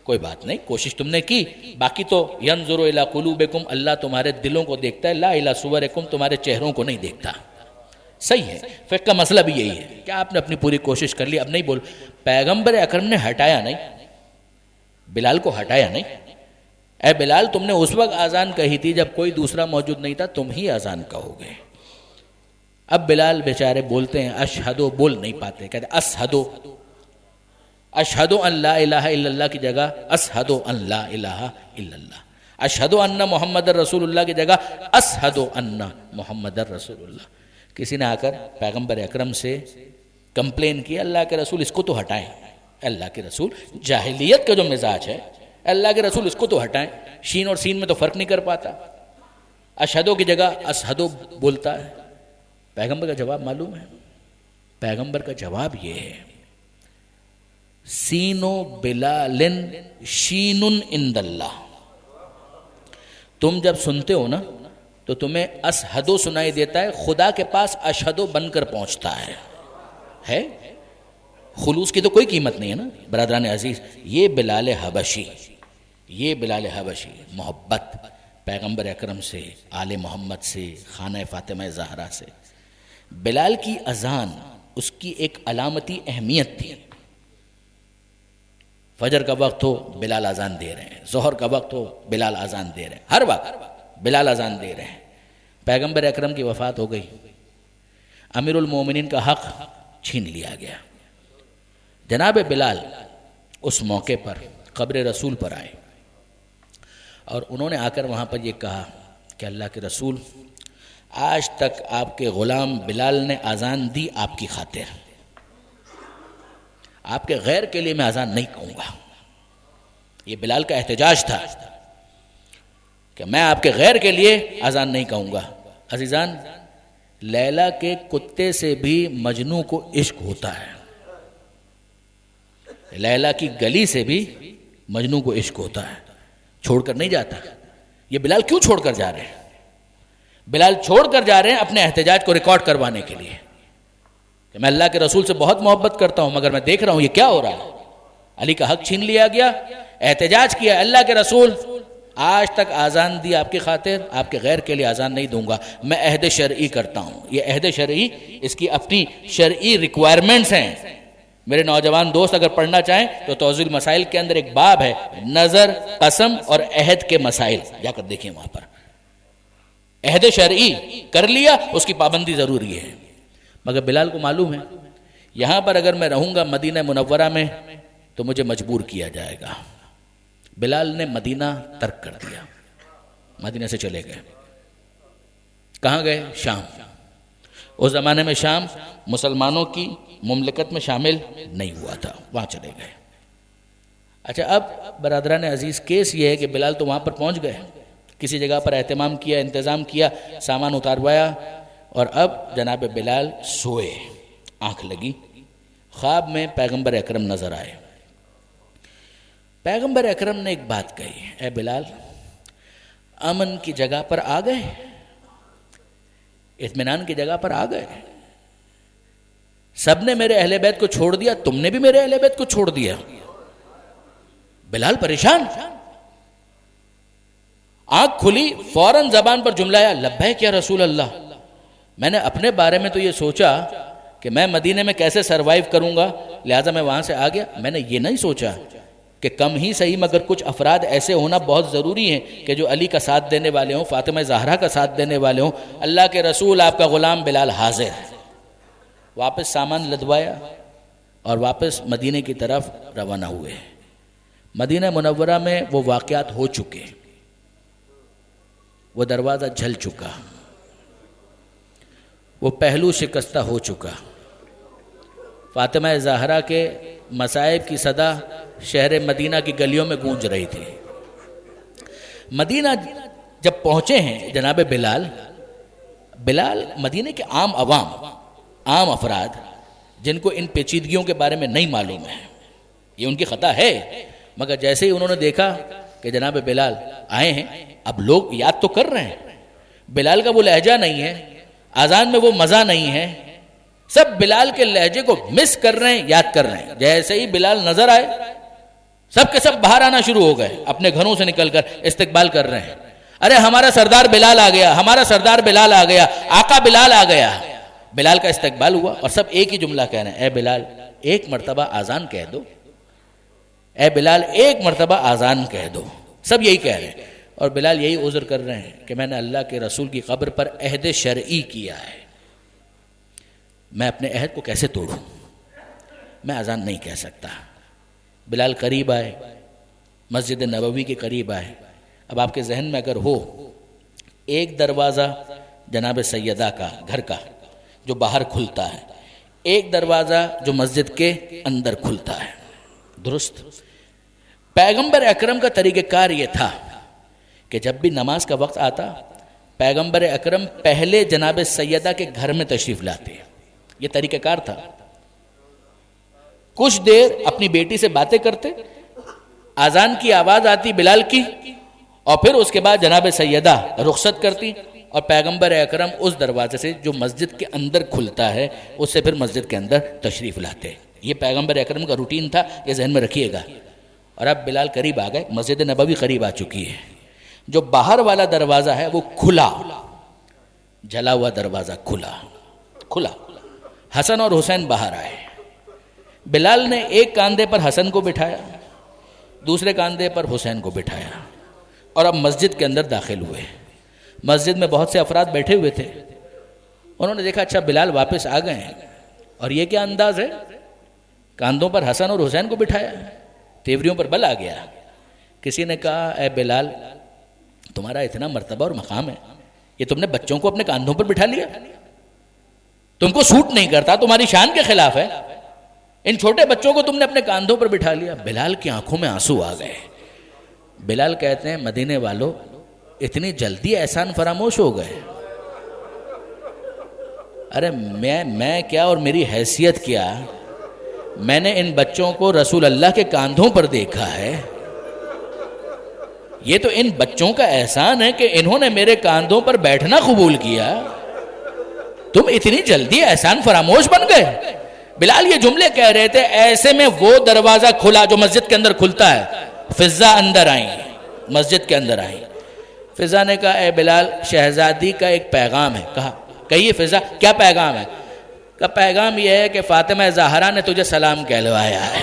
کوئی بات نہیں، کوشش تم نے کی، باقی تو ینظر الی قلوبکم، اللہ تمہارے دلوں کو دیکھتا ہے، لا الی صورکم، تمہارے چہروں کو نہیں دیکھتا. صحیح ہے، فقہ کا مسئلہ بھی یہی ہے کہ آپ نے اپنی پوری کوشش کر لی، اب نہیں بول. پیغمبر اکرم نے ہٹایا نہیں، بلال کو ہٹایا نہیں. اے بلال تم نے اس وقت اذان کہی تھی جب کوئی دوسرا موجود نہیں تھا، تم ہی اذان کہو گے. اب بلال بیچارے بولتے ہیں اشہدو، بول نہیں پاتے، کہتے اشہدو، اشہدو ان لا الہ الا اللہ کی جگہ اشہدو ان لا الہ الا اللہ، اشہدو ان محمد رسول اللہ کی جگہ اشہدو ان محمد رسول اللہ. کسی نے آ کر پیغمبر اکرم سے کمپلین کی اللہ کے رسول اس کو تو ہٹائیں. اللہ کے رسول، جاہلیت کا جو مزاج ہے، اللہ کے رسول اس کو تو ہٹائیں. شین اور سین میں تو فرق نہیں کر پاتا، اشہدو کی جگہ اشہدو بولتا ہے. پیغمبر کا جواب معلوم ہے؟ پیغمبر کا جواب یہ ہے سینو بلال شین عند اللہ. تم جب سنتے ہو نا تو تمہیں اشہدو سنائی دیتا ہے، خدا کے پاس اشہدو بن کر پہنچتا ہے. خلوص کی تو کوئی قیمت نہیں ہے نا برادران عزیز. یہ بلال حبشی، یہ بلال حبشی محبت پیغمبر اکرم سے، آل محمد سے، خانہ فاطمہ زہرا سے. بلال کی اذان اس کی ایک علامتی اہمیت تھی. فجر کا وقت ہو بلال اذان دے رہے ہیں، ظہر کا وقت ہو بلال اذان دے رہے ہیں، ہر وقت بلال اذان دے رہے ہیں. پیغمبر اکرم کی وفات ہو گئی، امیر المومنین کا حق چھین لیا گیا. جناب بلال اس موقع پر قبر رسول پر آئے اور انہوں نے آ کر وہاں پر یہ کہا کہ اللہ کے رسول، آج تک آپ کے غلام بلال نے اذان دی آپ کی خاطر، آپ کے غیر کے لیے میں اذان نہیں کہوں گا. یہ بلال کا احتجاج تھا کہ میں آپ کے غیر کے لیے اذان نہیں کہوں گا۔ عزیزان، لیلا کے کتے سے بھی مجنو کو عشق ہوتا ہے، لیلا کی گلی سے بھی مجنو کو عشق ہوتا ہے، چھوڑ کر نہیں جاتا۔ یہ بلال کیوں چھوڑ کر جا رہے ہیں؟ بلال چھوڑ کر جا رہے ہیں اپنے احتجاج کو ریکارڈ کروانے کے لیے کہ میں اللہ کے رسول سے بہت محبت کرتا ہوں، مگر میں دیکھ رہا ہوں یہ کیا ہو رہا ہے، علی کا حق چھین لیا گیا۔ احتجاج کیا، اللہ کے رسول آج تک آزان دی آپ کی خاطر، آپ کے غیر کے لیے آزان نہیں دوں گا، میں عہد شرعی کرتا ہوں۔ یہ عہد شرعی، اس کی اپنی شرعی ریکوائرمنٹس ہیں۔ میرے نوجوان دوست اگر پڑھنا چاہیں تو توضیح المسائل کے اندر ایک باب ہے، نظر، قسم اور عہد کے مسائل، جا کر دیکھیں وہاں پر۔ عہد شرعی کر لیا، اس کی پابندی ضروری ہے، مگر بلال کو معلوم ہے یہاں پر اگر میں رہوں گا مدینہ منورہ میں تو مجھے مجبور کیا جائے گا۔ بلال نے مدینہ ترک کر دیا، مدینہ سے چلے گئے۔ کہاں گئے؟ شام۔ اس زمانے میں شام مسلمانوں کی مملکت میں شامل نہیں ہوا تھا، وہاں چلے گئے۔ اچھا، اب برادران عزیز کیس یہ ہے کہ بلال تو وہاں پر پہنچ گئے، کسی جگہ پر اہتمام کیا، انتظام کیا، سامان اتاروایا، اور اب جناب بلال سوئے۔ آنکھ لگی، خواب میں پیغمبر اکرم نظر آئے۔ پیغمبر اکرم نے ایک بات کہی، اے بلال، امن کی جگہ پر آ گئے، اطمینان کی جگہ پر آ گئے۔ سب نے میرے اہل بیت کو چھوڑ دیا، تم نے بھی میرے اہل بیت کو چھوڑ دیا۔ بلال پریشان، آنکھ کھلی، فوراً زبان پر جملہ آیا، لبیک یا رسول اللہ۔ میں نے اپنے بارے میں تو یہ سوچا کہ میں مدینے میں کیسے سروائیو کروں گا، لہٰذا میں وہاں سے آ گیا۔ میں نے یہ نہیں سوچا کہ کم ہی صحیح مگر کچھ افراد ایسے ہونا بہت ضروری ہیں کہ جو علی کا ساتھ دینے والے ہوں، فاطمہ زہرا کا ساتھ دینے والے ہوں۔ اللہ کے رسول، آپ کا غلام بلال حاضر ہے۔ واپس سامان لدوایا اور واپس مدینے کی طرف روانہ ہوئے۔ مدینہ منورہ میں وہ واقعات ہو چکے، وہ دروازہ جھل چکا، وہ پہلو شکستہ ہو چکا۔ فاطمہ زہرا کے مصائب کی صدا شہر مدینہ کی گلیوں میں گونج رہی تھی۔ مدینہ جب پہنچے ہیں جناب بلال مدینہ کے عام عوام، عام افراد جن کو ان پیچیدگیوں کے بارے میں نہیں معلوم ہے، یہ ان کی خطا ہے، مگر جیسے ہی انہوں نے دیکھا کہ جناب بلال آئے ہیں، اب لوگ یاد تو کر رہے ہیں، بلال کا وہ لہجہ نہیں ہے، اذان میں وہ مزہ نہیں ہے، سب بلال کے لہجے کو مس کر رہے ہیں، یاد کر رہے ہیں۔ جیسے ہی بلال نظر آئے، سب کے سب باہر آنا شروع ہو گئے، اپنے گھروں سے نکل کر استقبال کر رہے ہیں۔ ارے ہمارا سردار بلال آ گیا، ہمارا سردار بلال آ گیا، آقا بلال آ گیا۔ بلال کا استقبال ہوا اور سب ایک ہی جملہ کہہ رہے ہیں، اے بلال ایک مرتبہ آذان کہہ دو، اے بلال ایک مرتبہ آذان کہہ دو، سب یہی کہہ رہے ہیں۔ اور بلال یہی عذر کر رہے ہیں کہ میں نے اللہ کے رسول کی قبر پر عہد شرعی کیا ہے، میں اپنے عہد کو کیسے توڑوں، میں اذان نہیں کہہ سکتا۔ بلال قریب آئے، مسجد نبوی کے قریب آئے۔ اب آپ کے ذہن میں اگر ہو، ایک دروازہ جناب سیدہ کا گھر کا جو باہر کھلتا ہے، ایک دروازہ جو مسجد کے اندر کھلتا ہے، درست؟ پیغمبر اکرم کا طریقہ کار یہ تھا کہ جب بھی نماز کا وقت آتا، پیغمبر اکرم پہلے جناب سیدہ کے گھر میں تشریف لاتے، یہ طریقہ کار تھا۔ کچھ دیر اپنی بیٹی سے باتیں کرتے، اذان کی آواز آتی بلال کی، اور پھر اس کے بعد جناب سیدہ رخصت کرتی اور پیغمبر اکرم اس دروازے سے جو مسجد کے اندر کھلتا ہے اس سے پھر مسجد کے اندر تشریف لاتے۔ یہ پیغمبر اکرم کا روٹین تھا، یہ ذہن میں رکھیے گا۔ اور اب بلال قریب آ گئے، مسجد نبوی قریب آ چکی ہے، جو باہر والا دروازہ ہے وہ کھلا، جلا ہوا دروازہ کھلا۔ حسن اور حسین باہر آئے، بلال نے ایک کاندھے پر حسن کو بٹھایا، دوسرے کاندھے پر حسین کو بٹھایا، اور اب مسجد کے اندر داخل ہوئے۔ مسجد میں بہت سے افراد بیٹھے ہوئے تھے، انہوں نے دیکھا اچھا بلال واپس آ گئے ہیں، اور یہ کیا انداز ہے، کاندھوں پر حسن اور حسین کو بٹھایا، تیوریوں پر بل آ گیا۔ کسی نے کہا اے بلال، تمہارا اتنا مرتبہ اور مقام ہے، یہ تم نے بچوں کو اپنے کاندھوں پر بٹھا لیا، تم کو سوٹ نہیں کرتا، تمہاری شان کے خلاف ہے، ان چھوٹے بچوں کو تم نے اپنے کاندھوں پر بٹھا لیا۔ بلال کی آنکھوں میں آنسو آ گئے، بلال کہتے ہیں مدینے والوں اتنی جلدی احسان فراموش ہو گئے؟ ارے میں کیا اور میری حیثیت کیا؟ میں نے ان بچوں کو رسول اللہ کے کاندھوں پر دیکھا ہے. یہ تو ان بچوں کا احسان ہے کہ انہوں نے میرے کاندھوں پر بیٹھنا قبول کیا. تم اتنی جلدی احسان فراموش بن گئے؟ بلال یہ جملے کہہ رہے تھے، ایسے میں وہ دروازہ کھلا جو مسجد کے اندر کھلتا ہے. فضا اندر آئیں، مسجد کے اندر آئیں. فضا نے کہا اے بلال، شہزادی کا ایک پیغام ہے. کہا کہیے فضا کیا پیغام ہے؟ کہا پیغام یہ ہے کہ فاطمہ زہرا نے تجھے سلام کہلوایا ہے.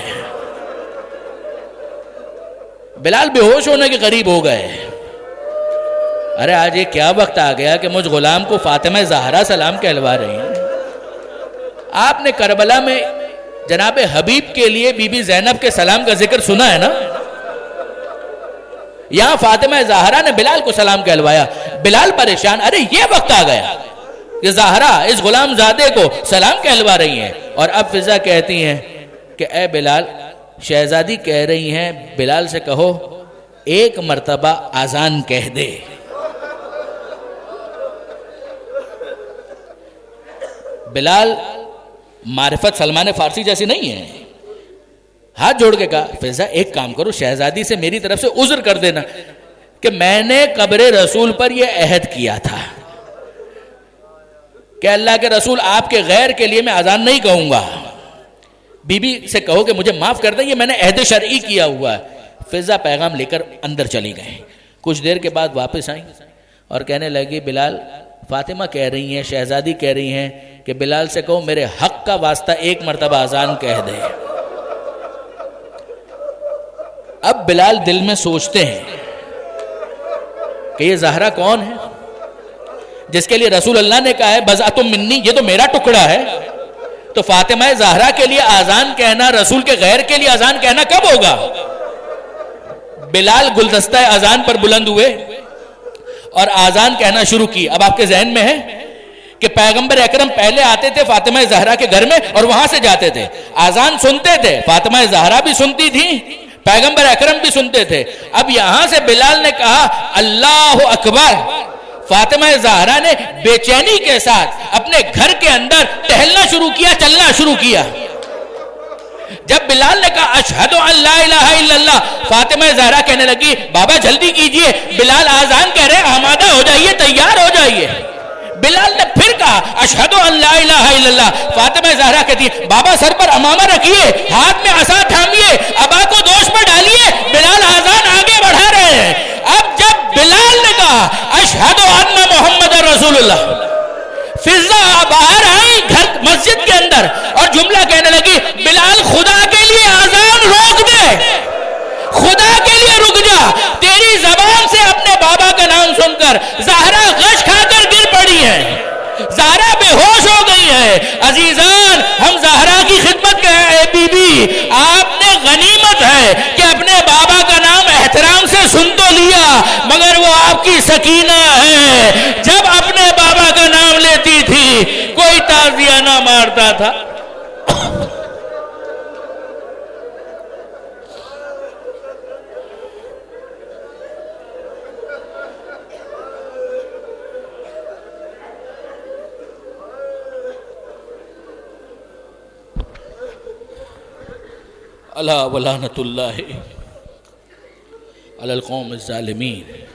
بلال بے ہوش ہونے کے قریب ہو گئے. ارے آج یہ کیا وقت آ گیا کہ مجھ غلام کو فاطمہ زہرا سلام کہلوا رہی ہیں؟ آپ نے کربلا میں جناب حبیب کے لیے بی بی زینب کے سلام کا ذکر سنا ہے نا؟ یہاں فاطمہ زہرا نے بلال کو سلام کہلوایا. بلال پریشان، ارے یہ وقت آ گیا کہ زہرا اس غلام زادے کو سلام کہلوا رہی ہیں. اور اب فضا کہتی ہیں کہ اے بلال، شہزادی کہہ رہی ہیں بلال سے کہو ایک مرتبہ اذان کہہ دے. بلال معرفت سلمان فارسی جیسی نہیں ہے. ہاتھ جوڑ کے کہا فضا ایک کام کرو، شہزادی سے میری طرف سے عذر کر دینا کہ میں نے قبر رسول پر یہ عہد کیا تھا کہ اللہ کے رسول آپ کے غیر کے لیے میں اذان نہیں کہوں گا. بی بی سے کہو کہ مجھے معاف کر دیں، یہ میں نے عہد شرعی کیا ہوا ہے. فضا پیغام لے کر اندر چلی گئیں. کچھ دیر کے بعد واپس آئیں اور کہنے لگی بلال، فاطمہ کہہ رہی ہیں، شہزادی کہہ رہی ہیں کہ بلال سے کہو میرے حق کا واسطہ ایک مرتبہ اذان کہہ دے. اب بلال دل میں سوچتے ہیں کہ یہ زہرا کون ہے جس کے لیے رسول اللہ نے کہا ہے بضعۃ منی، یہ تو میرا ٹکڑا ہے. تو فاطمہ زہرا کے لیے اذان کہنا، رسول کے غیر کے لیے اذان کہنا کب ہوگا؟ بلال گلدستہ اذان پر بلند ہوئے اور اذان کہنا شروع کی. اب آپ کے ذہن میں ہے کہ پیغمبر اکرم پہلے آتے تھے فاطمہ زہرا کے گھر میں اور وہاں سے جاتے تھے، اذان سنتے تھے. فاطمہ زہرا بھی سنتی تھی، پیغمبر اکرم بھی سنتے تھے. اب یہاں سے بلال نے کہا اللہ اکبر. فاطمہ زہرا نے بے چینی کے ساتھ اپنے گھر کے اندر ٹہلنا شروع کیا، چلنا شروع کیا. جب بلال نے کہا اشہد ان لا الہ الا اللہ، فاطمہ زہرا کہنے لگی بابا جلدی کیجئے، بلال آذان کہہ رہے، آمادہ ہو جائیے، تیار ہو جائیے. بلال نے پھر کہا اشہد ان لا الہ الا اللہ. فاطمہ زہرا کہتی ہے بابا سر پر امامہ رکھیے، ہاتھ میں عصا تھامیے، ابا کو دوش پر ڈالیے. بلال آذان آگے بڑھا رہے ہیں. اب جب بلال نے کہا اشہد ان محمد رسول اللہ، فضا باہر آئی گھر مسجد کے اندر اور جملہ کہنے لگی بلال خدا کے لیے آذان روک دے، خدا کے لیے رک جا. تیری زبان سے اپنے بابا کا نام سن کر زہرا غش کھا کر گر پڑی ہے، زہرا بے ہوش ہو گئی ہے. عزیزان، ہم زہرا کی خدمت کے ہیں. اے بی بی، آپ نے غنیمت ہے کہ اپنے بابا کا نام احترام سے سن تو لیا، مگر وہ آپ کی سکینہ ہے. جب اپنے بابا کا نام لیتی تھی کوئی تعزیہ نہ مارتا تھا. اللہ ولعنت اللہ علی القوم الظالمین.